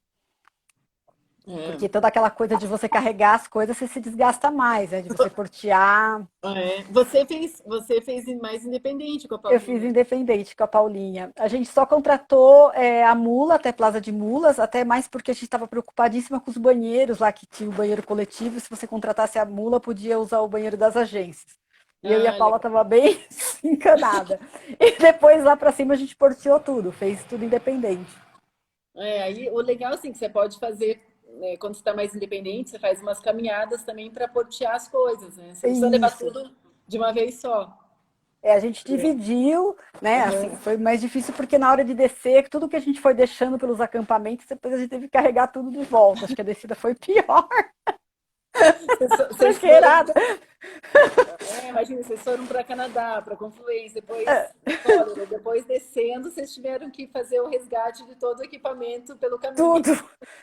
É. Porque toda aquela coisa de você carregar as coisas, você se desgasta mais, né? De você portear. É. Você fez mais independente com a Eu fiz Paulinha. independente com a Paulinha. A gente só contratou a mula até Plaza de Mulas, até mais porque a gente estava preocupadíssima com os banheiros lá, que tinha o banheiro coletivo. Se você contratasse a mula, podia usar o banheiro das agências. E eu e a Ah, Paula legal. tava bem encanada. E depois lá para cima a gente porteou tudo, fez tudo independente. Aí o legal assim que você pode fazer, né, quando você está mais independente, você faz umas caminhadas também para portear as coisas, né? Você não precisa levar Isso. tudo de uma vez só. A gente dividiu, né? Assim, Aham. foi mais difícil porque na hora de descer, tudo que a gente foi deixando pelos acampamentos, depois a gente teve que carregar tudo de volta. Acho que a descida foi pior, Vocês foram, tranqueirada. imagina, vocês foram para Canadá, para Confluência, depois Colorado, depois descendo, vocês tiveram que fazer o resgate de todo o equipamento pelo caminho. Tudo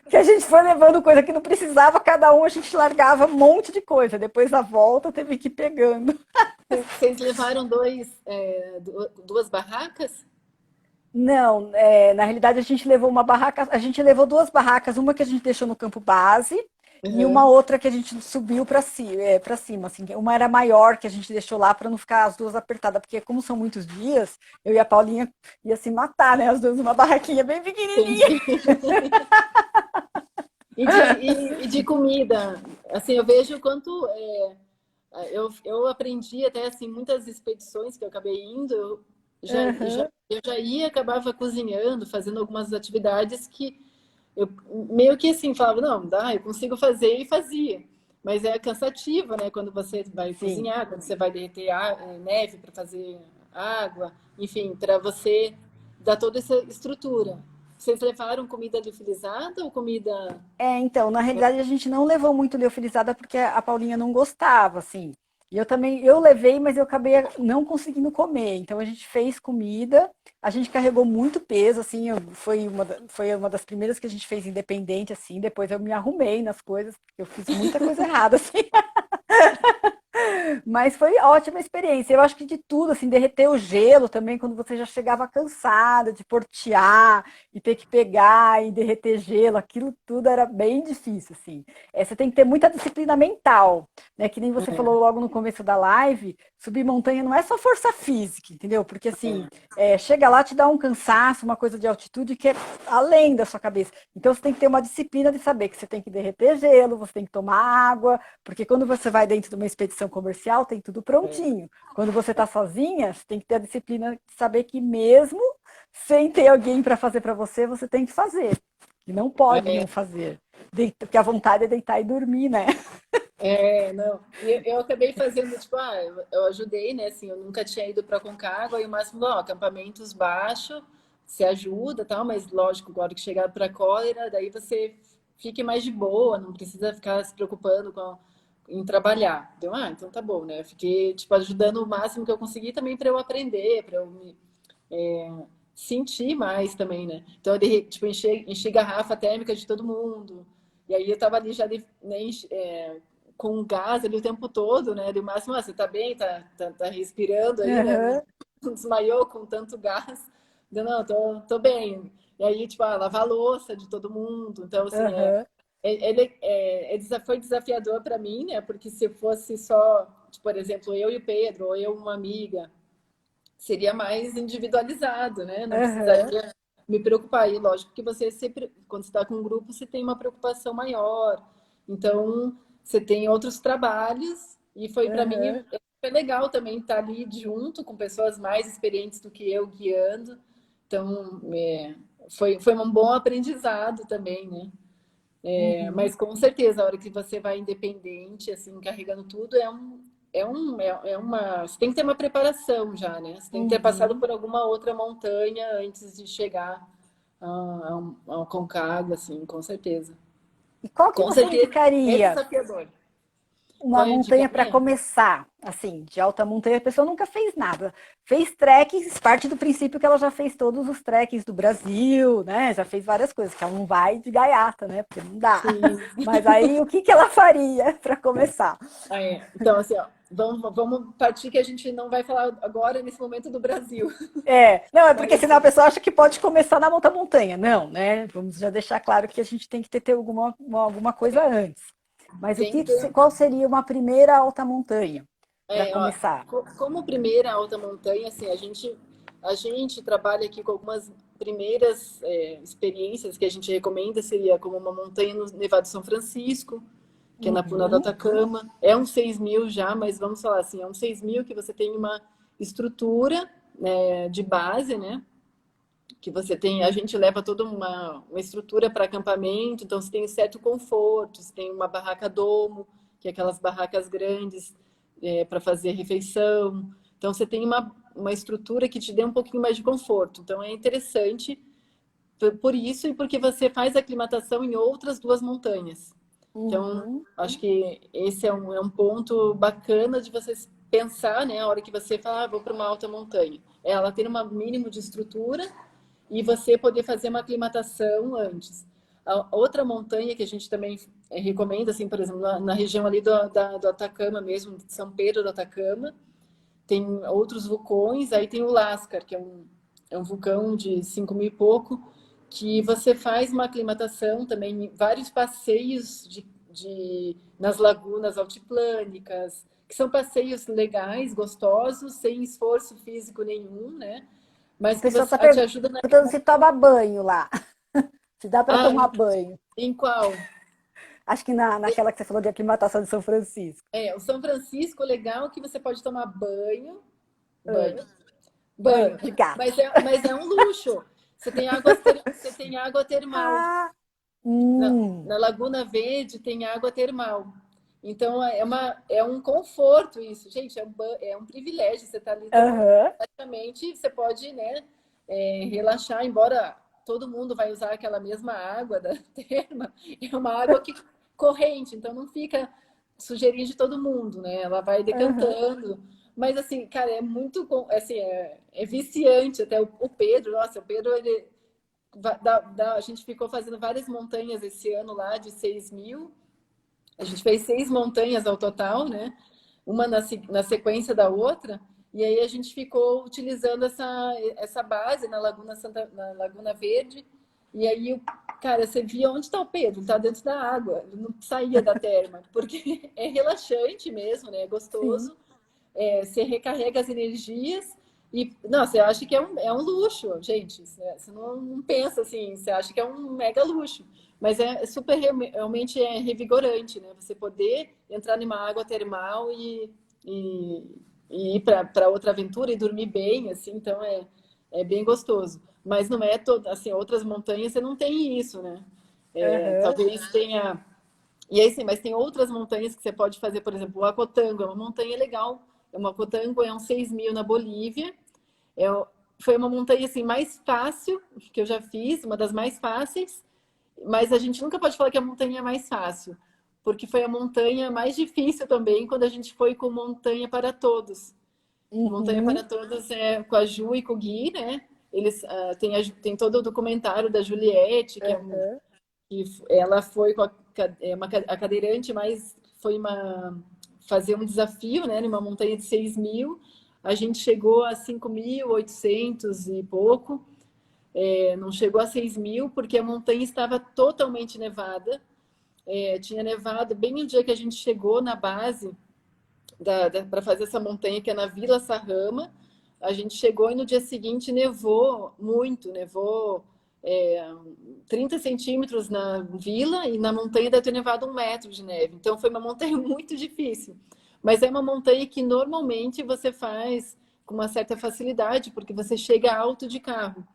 que a gente foi levando coisa que não precisava, cada um a gente largava um monte de coisa. Depois da volta teve que ir pegando. Vocês levaram duas barracas? Não, na realidade a gente levou uma barraca, a gente levou duas barracas, uma que a gente deixou no campo base e uma Aham. outra que a gente subiu para cima, assim. Uma era maior que a gente deixou lá para não ficar as duas apertadas, porque como são muitos dias, eu e a Paulinha ia se matar, né? As duas numa barraquinha bem pequenininha. Entendi. E de comida, assim, eu vejo o quanto eu aprendi até assim muitas expedições que eu acabei indo, Uhum. eu já ia acabava cozinhando, fazendo algumas atividades que eu meio que assim falava, não, dá, eu consigo fazer e fazia. Mas é cansativo, né? Quando você vai Sim. cozinhar, quando você vai derreter neve para fazer água, enfim, para você dar toda essa estrutura. Vocês levaram comida liofilizada ou comida. Então, na realidade a gente não levou muito liofilizada porque a Paulinha não gostava, assim. E eu também, eu levei, mas eu acabei não conseguindo comer. Então a gente fez comida, a gente carregou muito peso, assim, foi uma das primeiras que a gente fez independente, assim. Depois eu me arrumei nas coisas, porque eu fiz muita coisa errada, assim. Mas foi ótima experiência. Eu acho que de tudo, assim, derreter o gelo também, quando você já chegava cansada de portear e ter que pegar e derreter gelo, aquilo tudo era bem difícil, assim. Você tem que ter muita disciplina mental, né? Que nem você falou logo no começo da live, subir montanha não é só força física, entendeu? Porque assim, chega lá, te dá um cansaço, uma coisa de altitude que é além da sua cabeça. Então você tem que ter uma disciplina de saber que você tem que derreter gelo, você tem que tomar água, porque quando você vai dentro de uma expedição comercial, tem tudo prontinho. Quando você está sozinha, você tem que ter a disciplina de saber que mesmo sem ter alguém para fazer para você, você tem que fazer. E não pode É, não fazer. Porque a vontade é deitar e dormir, né? não. E eu acabei fazendo, tipo, eu ajudei, né? Assim, eu nunca tinha ido para Concagua e o máximo, ó, acampamentos baixos, se ajuda, tal, mas lógico, agora que chegar para Cólera, daí você fique mais de boa, não precisa ficar se preocupando em trabalhar. Deu, então tá bom, né? Eu fiquei, tipo, ajudando o máximo que eu consegui também para eu aprender, para eu me sentir mais também, né? Então eu tipo, enchi garrafa térmica de todo mundo. E aí eu tava ali já né, com gás ali o tempo todo, né? Do máximo, você tá bem, tá respirando aí, né? Não Uhum, desmaiou com tanto gás. Eu, não, tô bem. E aí, tipo, lavar a louça de todo mundo. Então, assim, uhum. foi desafiador para mim, né? Porque se fosse só, tipo, por exemplo, eu e o Pedro, ou eu e uma amiga, seria mais individualizado, né? Não Uhum, precisaria me preocupar. E lógico que você sempre, quando você está com um grupo, você tem uma preocupação maior. Então, você tem outros trabalhos. E foi para mim uhum, foi legal também estar ali junto com pessoas mais experientes do que eu guiando. Então, foi um bom aprendizado também, né? uhum, Mas com certeza, a hora que você vai independente, assim, carregando tudo, uma. Você tem que ter uma preparação já, né? Você tem que ter passado uhum. por alguma outra montanha antes de chegar a Aconcagua, assim, com certeza. E qual que Com você certeza é indicaria desafiador. uma Qual eu montanha para indicaria? começar? Assim, de alta montanha, a pessoa nunca fez nada. Fez trekkings, parte do princípio que ela já fez todos os trekkings do Brasil, né? Já fez várias coisas, que ela não vai de gaiata, né? Porque não dá. Sim. Mas aí, o que que ela faria para começar? Ah, é. Então, assim, ó, vamos partir que a gente não vai falar agora, nesse momento, do Brasil. É, não, é Mas, porque senão a assim, pessoa acha que pode começar na montanha. Não, né? Vamos já deixar claro que a gente tem que ter alguma coisa antes. Mas tem que ter. qual seria uma primeira alta montanha para Ó, começar? como primeira alta montanha, assim, a gente trabalha aqui com algumas primeiras experiências que a gente recomenda, seria como uma montanha no Nevado de São Francisco, que é na Puna do Uhum. Atacama. É um 6.000 já, mas vamos falar assim, é um 6.000 que você tem uma estrutura, né, de base, né? Que você tem, a gente leva toda uma estrutura para acampamento, então você tem um certo conforto, você tem uma barraca domo, que é aquelas barracas grandes para fazer refeição. Então você tem uma estrutura que te dê um pouquinho mais de conforto. Então é interessante por isso e porque você faz aclimatação em outras duas montanhas. Então, Uhum. acho que esse é um ponto bacana de você pensar, né? A hora que você fala, vou para uma alta montanha. Ela tem um mínimo de estrutura e você poder fazer uma aclimatação antes. A outra montanha que a gente também recomenda, assim, por exemplo, na região ali do Atacama mesmo, de São Pedro do Atacama, tem outros vulcões, aí tem o Lascar, que é um vulcão de 5.000 e pouco, que você faz uma aclimatação também, vários passeios nas lagunas altiplânicas, que são passeios legais, gostosos, sem esforço físico nenhum, né? A Mas que pessoa está te ajuda na... perguntando se toma banho lá, se dá para Ah, tomar banho. em qual? Acho que naquela que você falou de aclimatação de São Francisco. O São Francisco, legal que você pode tomar banho, Ah, banho, banho, de gato. mas é um luxo. Você tem água termal. Ah, Na Laguna Verde tem água termal. Então é um conforto isso, gente, é um privilégio. Você está ali tomando aham, praticamente, você pode, né, relaxar, embora todo mundo vai usar aquela mesma água da terma, é uma água que corrente, então não fica sujeirinha de todo mundo, né? Ela vai aham. decantando. Mas assim, cara, é muito assim, é viciante. Até o Pedro, nossa, o Pedro ele a gente ficou fazendo várias montanhas esse ano lá de 6.000. A gente fez 6 montanhas ao total, né? Uma na sequência da outra. E aí a gente ficou utilizando essa base na Laguna Verde. E aí, cara, você via onde está o Pedro? Está dentro da água. Ele não saía da terma. Porque é relaxante mesmo, né? É Sim. gostoso. Você recarrega as energias e, não, você acha que é um luxo, gente. Você não pensa assim, você acha que é um mega luxo. Mas é super, realmente é revigorante, né? Você poder entrar numa água termal e, e ir para outra aventura e dormir bem, assim, então é bem gostoso. Mas não é todo, assim, outras montanhas você não tem isso, né? Aham. Talvez tenha. E aí sim, mas tem outras montanhas que você pode fazer, por exemplo, o Acotango é uma montanha legal. O Acotango é um 6.000 na Bolívia. É, foi uma montanha assim mais fácil que eu já fiz, uma das mais fáceis, mas a gente nunca pode falar que a montanha é mais fácil, porque foi a montanha mais difícil também quando a gente foi com Montanha para Todos. Montanha para Uhum. Todos é com a Ju e com o Gui, né? Eles tem todo o documentário da Juliette, Aham. que ela foi com a cadeirante, mas foi fazer um desafio, né, numa montanha de 6.000. A gente chegou a 5.800 e pouco, não chegou a 6.000 porque a montanha estava totalmente nevada. Tinha nevado bem no dia que a gente chegou na base para fazer essa montanha, que é na Vila Sarrama. A gente chegou e no dia seguinte nevou muito, nevou é, 30 centímetros na vila e na montanha deve ter nevado 1 metro de neve. Então foi uma montanha muito difícil. Mas é uma montanha que normalmente você faz com uma certa facilidade, porque você chega alto de carro.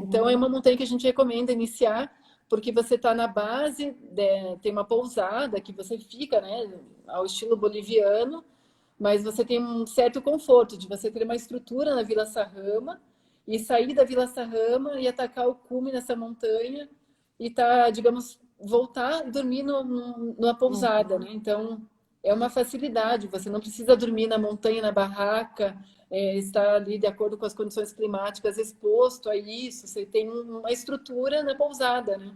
Então é Uhum. uma montanha que a gente recomenda iniciar, porque você está na base, tem uma pousada que você fica, né, ao estilo boliviano, mas você tem um certo conforto de você ter uma estrutura na Vila Sarrama e sair da Vila Sarrama e atacar o cume nessa montanha e tá, digamos, voltar e dormir numa pousada, né? Então, é uma facilidade. Você não precisa dormir na montanha, na barraca, estar ali de acordo com as condições climáticas, exposto a isso. Você tem uma estrutura na pousada, né?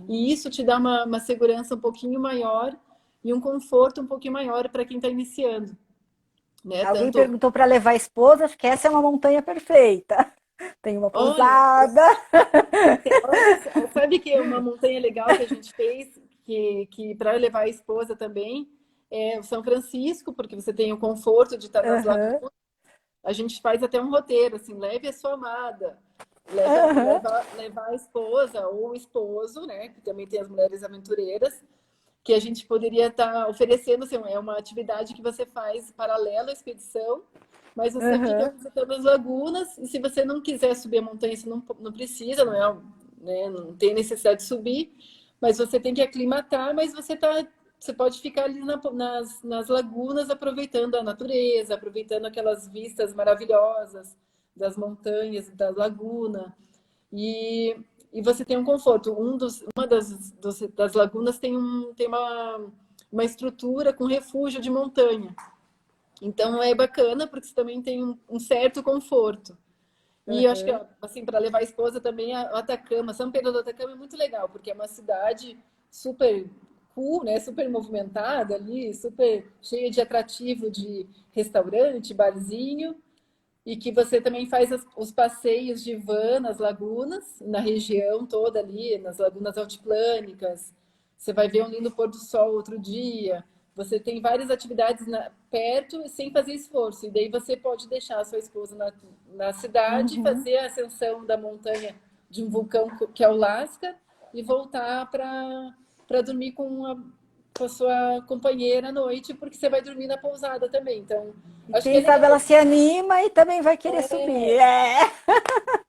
E isso te dá uma segurança um pouquinho maior e um conforto um pouquinho maior para quem está iniciando, né? Alguém Tanto, perguntou para levar a esposa, acho que essa é uma montanha perfeita. Tem uma olha, pousada. olha, sabe que é uma montanha legal que a gente fez, que para levar a esposa também, é o São Francisco, porque você tem o conforto de estar nas Uhum, lagoas. A gente faz até um roteiro, assim, leve a sua amada, uhum, levar a esposa ou o esposo, né? Que também tem as mulheres aventureiras, que a gente poderia estar oferecendo, assim, é uma atividade que você faz paralela à expedição, mas você fica uhum. visitando as lagunas, e se você não quiser subir a montanha, você não precisa, não é, né, não tem necessidade de subir, mas você tem que aclimatar, mas você pode ficar ali nas lagunas aproveitando a natureza, aproveitando aquelas vistas maravilhosas das montanhas, da laguna. E, e você tem um conforto. Uma das lagunas tem uma estrutura com refúgio de montanha. Então é bacana porque você também tem um certo conforto. E eu acho que, assim, para levar a esposa também, a Atacama, São Pedro do Atacama é muito legal, porque é uma cidade super cool, né? Super movimentada ali, super cheia de atrativo de restaurante, barzinho, e que você também faz os passeios de van nas lagunas, na região toda ali, nas lagunas altiplânicas. Você vai ver um lindo pôr do sol outro dia. Você tem várias atividades perto sem fazer esforço. E daí você pode deixar a sua esposa na cidade, Uhum. fazer a ascensão da montanha de um vulcão que é o Lasca e voltar para dormir com a sua companheira à noite, porque você vai dormir na pousada também. Então, E acho que é quem sabe legal. ela se anima e também vai querer subir. É.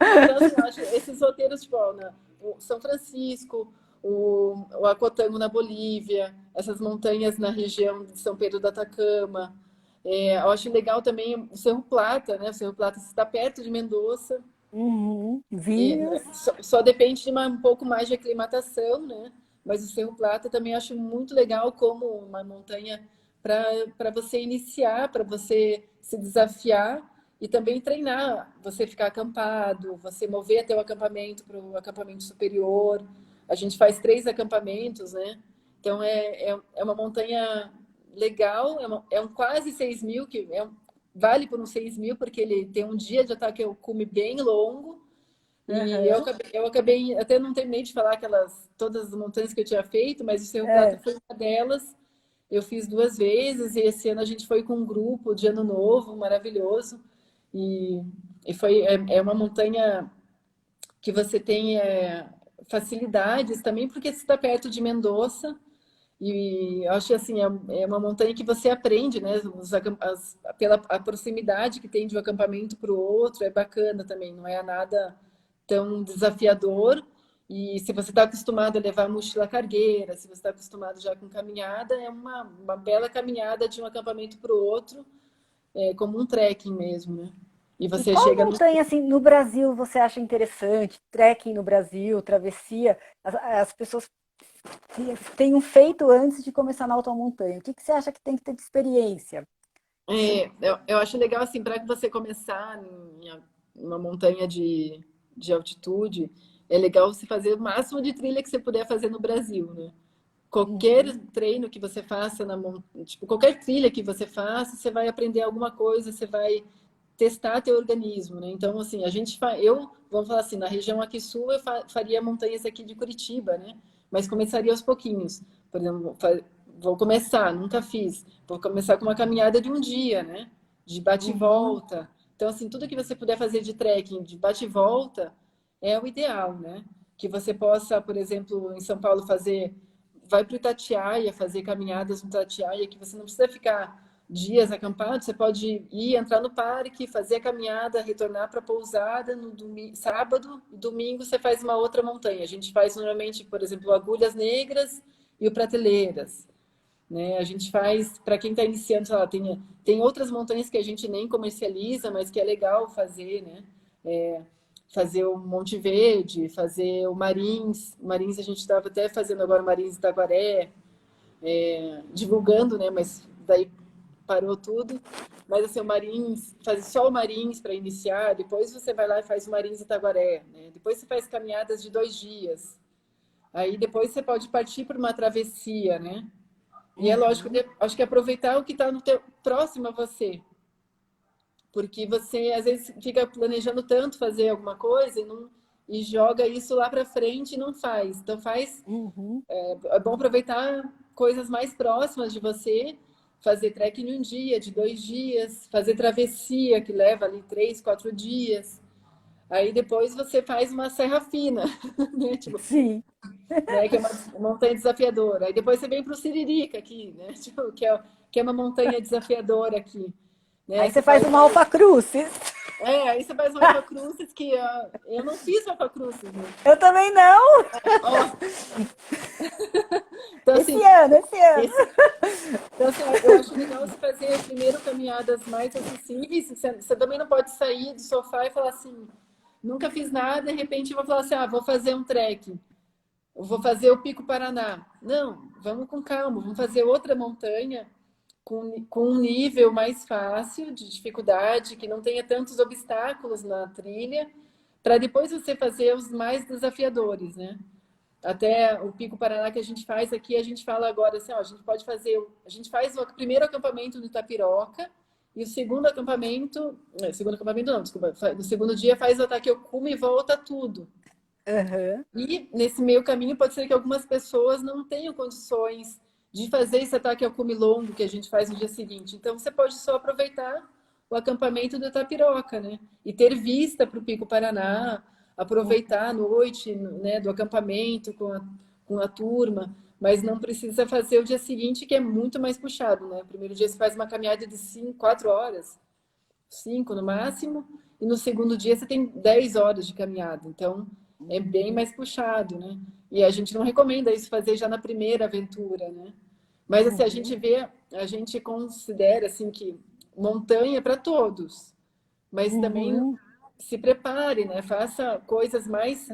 Então, assim, eu acho esses roteiros, tipo, ó, o São Francisco, o Acotango na Bolívia, essas montanhas na região de São Pedro do Atacama. Eu acho legal também o Cerro Plata, né? O Cerro Plata está perto de Mendoza. Uhum. E Vinhos. só depende de um pouco mais de aclimatação, né? Mas o Cerro Plata também acho muito legal como uma montanha para você iniciar, para você se desafiar e também treinar, você ficar acampado, você mover até o acampamento para o acampamento superior. A gente faz 3 acampamentos, né? Então é uma montanha legal, é um quase 6.000, vale por uns 6.000, porque ele tem um dia de ataque ao cume bem longo. E Uhum. eu acabei, até não terminei de falar todas as montanhas que eu tinha feito, mas o Cerro Plata É. foi uma delas. Eu fiz 2 vezes e esse ano a gente foi com um grupo de Ano Novo, maravilhoso. E, é uma montanha que você tem facilidades também, porque você está perto de Mendoza. E eu acho assim, é uma montanha que você aprende, né? Pela a proximidade que tem de um acampamento para o outro, é bacana também, não é nada tão desafiador. E se você está acostumado a levar mochila cargueira, se você está acostumado já com caminhada, é uma bela caminhada de um acampamento para o outro, como um trekking mesmo, né? E E você qual chega no. montanha assim no Brasil você acha interessante? Trekking no Brasil, travessia? As pessoas tenham feito antes de começar na automontanha. O que você acha que tem que ter de experiência? Eu acho legal, assim, para você começar em uma montanha de altitude, é legal você fazer o máximo de trilha que você puder fazer no Brasil, né? Qualquer Uhum. treino que você faça, tipo, qualquer trilha que você faça, você vai aprender alguma coisa, você vai testar teu organismo, né? Então, assim, vamos falar assim, na região aqui sul, eu faria montanhas aqui de Curitiba, né? Mas começaria aos pouquinhos. Por exemplo, vou começar, nunca fiz. Vou começar com uma caminhada de um dia, né? De bate e Uhum. volta. Então, assim, tudo que você puder fazer de trekking, de bate e volta, é o ideal, né? Que você possa, por exemplo, em São Paulo vai para o Itatiaia, fazer caminhadas no Itatiaia, que você não precisa ficar dias acampado, você pode ir, entrar no parque, fazer a caminhada, retornar para a pousada no sábado e domingo você faz uma outra montanha. A gente faz normalmente, por exemplo, Agulhas Negras e o Prateleiras, né? A gente faz, para quem está iniciando, sei lá, tem outras montanhas que a gente nem comercializa, mas que é legal fazer, né? fazer o Monte Verde, fazer o Marins. O Marins a gente estava até fazendo agora o Marins Itaguaré, divulgando, né? Mas daí parou tudo. Mas assim, o Marins, faz só o Marins para iniciar, depois você vai lá e faz o Marins Itaguaré, né? Depois você faz caminhadas de 2 dias. Aí depois você pode partir para uma travessia, né? E é lógico, acho que aproveitar o que está no teu, próximo a você. Porque você, às vezes, fica planejando tanto fazer alguma coisa e joga isso lá para frente e não faz. Então, é bom aproveitar coisas mais próximas de você, fazer trekking em um dia, de 2 dias, fazer travessia, que leva ali 3, 4 dias. Aí depois você faz uma serra fina, né? Tipo, Sim. né? Que é uma montanha desafiadora. Aí depois você vem para o Siririca aqui, né? Tipo, que é uma montanha desafiadora aqui. Né? Aí você faz uma Alfa Crucis. Aí você faz uma Alfa Crucis que eu não fiz Alfa Crucis, né? Eu também não. Então, assim, esse ano. Então, assim, eu acho legal você fazer primeiro caminhadas mais acessíveis. Você também não pode sair do sofá e falar assim, nunca fiz nada, de repente eu vou falar assim, vou fazer um trekking. Eu vou fazer o Pico Paraná. Não, vamos com calma, vamos fazer outra montanha com um nível mais fácil de dificuldade, que não tenha tantos obstáculos na trilha, para depois você fazer os mais desafiadores, né? Até o Pico Paraná que a gente faz aqui, a gente fala agora assim, a gente pode fazer, a gente faz o primeiro acampamento no Itapiroca e o segundo acampamento não, desculpa, no segundo dia faz o ataque ao cume e volta tudo. E nesse meio caminho pode ser que algumas pessoas não tenham condições de fazer esse ataque ao cume longo que a gente faz no dia seguinte. Então você pode só aproveitar o acampamento do Itapiroca, né? E ter vista para o Pico Paraná, aproveitar a noite, né, do acampamento com a turma, mas não precisa fazer o dia seguinte, que é muito mais puxado, né? O primeiro dia você faz uma caminhada de 4 horas, 5 no máximo, e no segundo dia você tem 10 horas de caminhada. Então, é bem mais puxado, né? E a gente não recomenda isso fazer já na primeira aventura, né? Mas assim, a gente considera assim que montanha é para todos, mas também se prepare, né? Faça coisas mais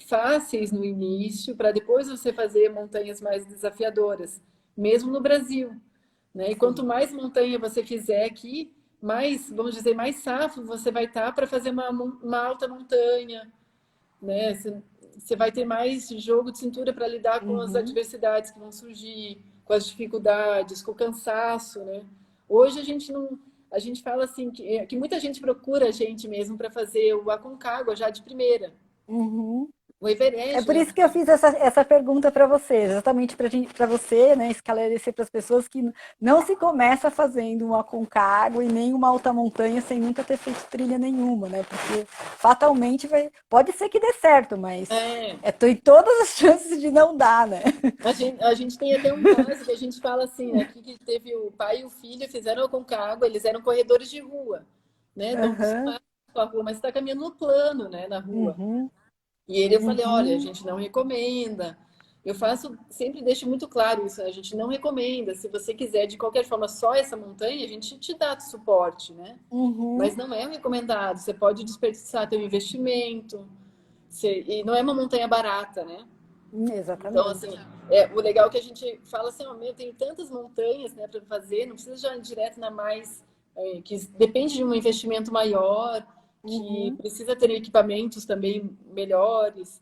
fáceis no início, para depois você fazer montanhas mais desafiadoras, mesmo no Brasil, né? E quanto mais montanha você fizer aqui, mais, vamos dizer, mais safo você vai estar para fazer uma alta montanha, né? Você vai ter mais jogo de cintura para lidar com as adversidades que vão surgir, com as dificuldades, com o cansaço, né? Hoje a gente fala assim que muita gente procura a gente mesmo para fazer o Aconcagua já de primeira. O Everest. É por isso que eu fiz essa pergunta para você, exatamente para você, né, esclarecer para as pessoas que não se começa fazendo um Aconcagua e nem uma alta montanha sem nunca ter feito trilha nenhuma, né? Porque fatalmente pode ser que dê certo, mas tem todas as chances de não dar, né? A gente tem até um caso que a gente fala assim, né, que teve o pai e o filho fizeram o Aconcagua, eles eram corredores de rua, né? Não com a rua, mas está caminhando no plano, né, na rua. E eu falei, olha, a gente não recomenda. Eu sempre deixo muito claro isso, a gente não recomenda. Se você quiser, de qualquer forma, só essa montanha, a gente te dá suporte, né? Mas não é recomendado. Você pode desperdiçar teu investimento. E não é uma montanha barata, né? Exatamente. Então, assim, o legal é que a gente fala assim, eu tenho tantas montanhas, né, para fazer, não precisa já ir direto na mais, que depende de um investimento maior, que precisa ter equipamentos também melhores,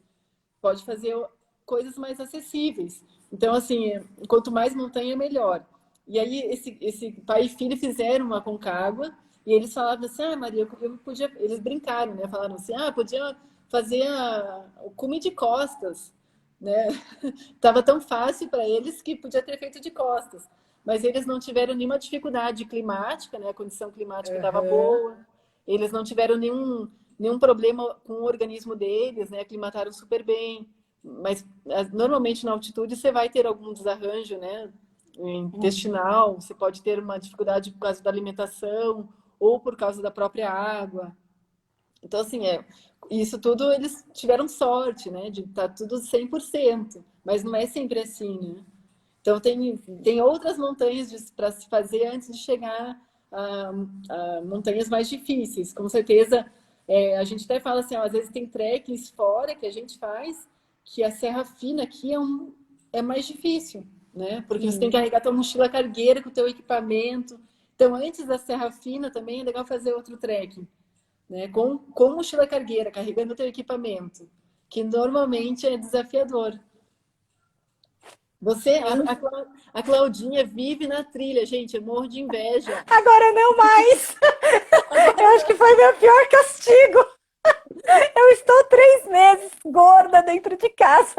pode fazer coisas mais acessíveis. Então, assim, quanto mais montanha, melhor. E aí, esse pai e filho fizeram uma Aconcagua, e eles falavam assim, Maria, eu podia... Eles brincaram, né? Falaram assim, podia fazer o cume de costas, né? Tava tão fácil para eles que podia ter feito de costas. Mas eles não tiveram nenhuma dificuldade climática, né? A condição climática estava boa. Eles não tiveram nenhum problema com o organismo deles, né? Aclimataram super bem. Mas normalmente na altitude você vai ter algum desarranjo, né? Intestinal, você pode ter uma dificuldade por causa da alimentação ou por causa da própria água. Então, assim, isso tudo eles tiveram sorte, né? De estar tudo 100%, mas não é sempre assim, né? Então, tem outras montanhas para se fazer antes de chegar a montanhas mais difíceis. Com certeza, A gente até fala assim, ó, às vezes tem trekkings fora que a gente faz, que a serra fina aqui é mais difícil, né? Porque você tem que carregar tua mochila cargueira com o teu equipamento. Então, antes da serra fina também é legal fazer outro trekking, né? Com mochila cargueira, carregando o teu equipamento, que normalmente é desafiador. A Claudinha vive na trilha, gente, eu morro de inveja. Agora não mais! Eu acho que foi meu pior castigo. Eu estou 3 meses gorda dentro de casa.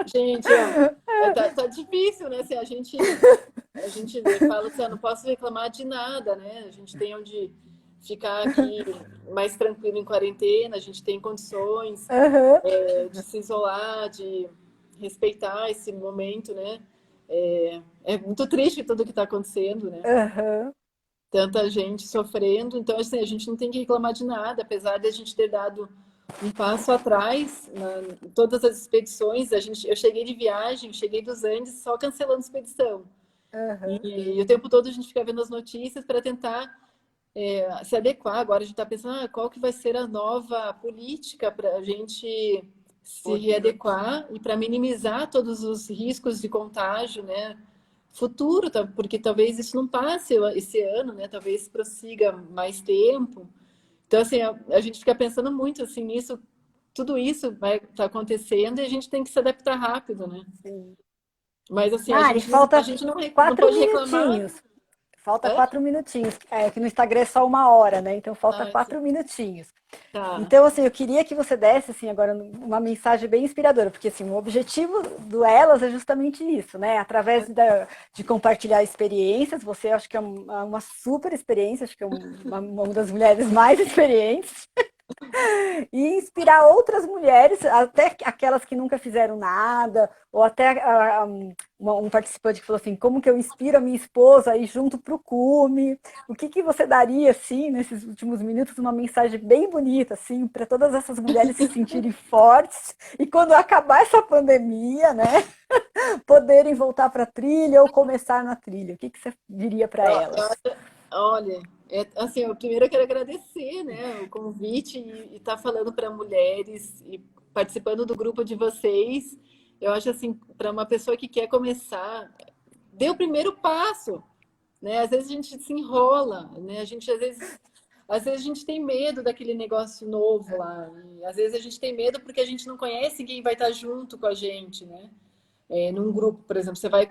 Gente, ó, tá difícil, né? Se a gente fala assim, não posso reclamar de nada, né? A gente tem onde ficar aqui mais tranquilo em quarentena, a gente tem condições de se isolar, de respeitar esse momento, né? É muito triste tudo que está acontecendo, né? Tanta gente sofrendo, então assim, a gente não tem que reclamar de nada, apesar de a gente ter dado um passo atrás em todas as expedições. Eu cheguei de viagem, cheguei dos Andes só cancelando expedição. E o tempo todo a gente fica vendo as notícias para tentar se adequar. Agora a gente está pensando qual que vai ser a nova política para a gente se readequar e para minimizar todos os riscos de contágio, né? Futuro, porque talvez isso não passe esse ano, né? Talvez prossiga mais tempo. Então, assim, a gente fica pensando muito assim nisso, tudo isso vai estar acontecendo e a gente tem que se adaptar rápido, né? Sim. Mas assim, Mari, falta a gente não 4 pode reclamar. minutinhos. Falta Hã? 4 minutinhos. Que no Instagram é só 1 hora, né? Então falta Sim. 4 minutinhos. Tá. Então, assim, eu queria que você desse, assim, agora uma mensagem bem inspiradora, porque, assim, o objetivo do Elas é justamente isso, né? Através de compartilhar experiências, você acho que é uma super experiência, acho que é uma das mulheres mais experientes, e inspirar outras mulheres, até aquelas que nunca fizeram nada, ou até um participante que falou assim, como que eu inspiro a minha esposa a ir junto para o cume, o que você daria, assim, nesses últimos minutos, uma mensagem bem bonita, assim, para todas essas mulheres se sentirem fortes, e quando acabar essa pandemia, né, poderem voltar para a trilha ou começar na trilha, o que você diria para elas? Olha, assim, eu primeiro quero agradecer, né, o convite e estar falando para mulheres e participando do grupo de vocês. Eu acho assim, para uma pessoa que quer começar, dê o primeiro passo, né? Às vezes a gente se enrola, né? Às vezes a gente tem medo daquele negócio novo lá. E às vezes a gente tem medo porque a gente não conhece quem vai estar junto com a gente, né? Num grupo, por exemplo, você vai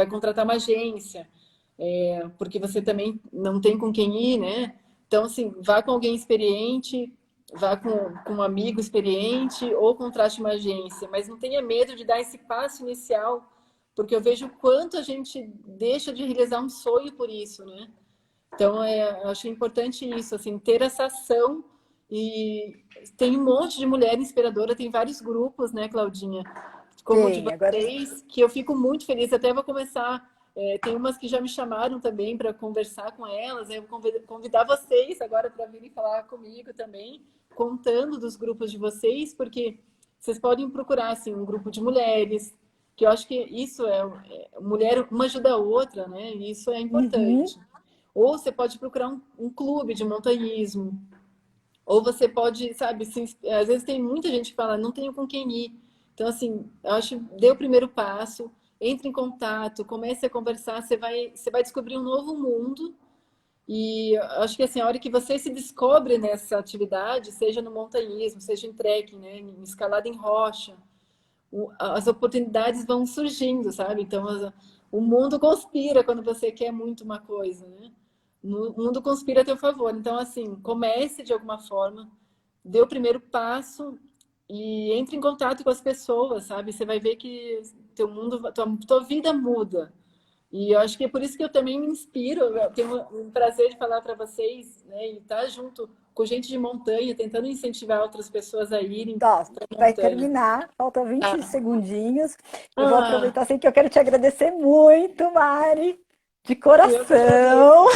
contratar uma agência, porque você também não tem com quem ir, né? Então, assim, vá com alguém experiente, vá com um amigo experiente ou contrate uma agência, mas não tenha medo de dar esse passo inicial, porque eu vejo o quanto a gente deixa de realizar um sonho por isso, né? Então, eu acho importante isso, assim, ter essa ação. E tem um monte de mulher inspiradora, tem vários grupos, né, Claudinha? Como o de Tem, agora... vocês, que eu fico muito feliz. Até vou começar. Tem umas que já me chamaram também para conversar com elas. Eu vou convidar vocês agora para virem falar comigo também, contando dos grupos de vocês, porque vocês podem procurar assim, um grupo de mulheres, que eu acho que isso mulher, uma ajuda a outra, né? E isso é importante. Ou você pode procurar um clube de montanhismo. Ou você pode, sabe, às vezes tem muita gente que fala, não tenho com quem ir. Então, assim, eu acho, dê o primeiro passo, entre em contato, comece a conversar, você vai descobrir um novo mundo. E eu acho que, assim, a hora que você se descobre nessa atividade, seja no montanhismo, seja em trekking, né, em escalada em rocha, as oportunidades vão surgindo, sabe? Então, o mundo conspira quando você quer muito uma coisa, né? O mundo conspira a teu favor. Então, assim, comece de alguma forma, dê o primeiro passo e entre em contato com as pessoas, sabe? Você vai ver que teu mundo, tua vida muda. E eu acho que é por isso que eu também me inspiro. Eu tenho um prazer de falar para vocês, né? E estar junto com gente de montanha, tentando incentivar outras pessoas a irem Tá, para a vai montanha. terminar, faltam 20 Ah, segundinhos. Eu vou ah, aproveitar assim que eu quero te agradecer muito, Mari, de eu que agradeço. coração.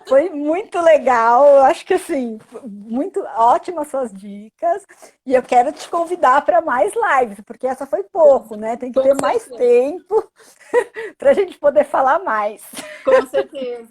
Foi muito legal. Eu acho que assim, muito ótimas suas dicas. E eu quero te convidar para mais lives, porque essa foi pouco, né? Tem que Com ter mais certeza, tempo para a gente poder falar mais. com certeza.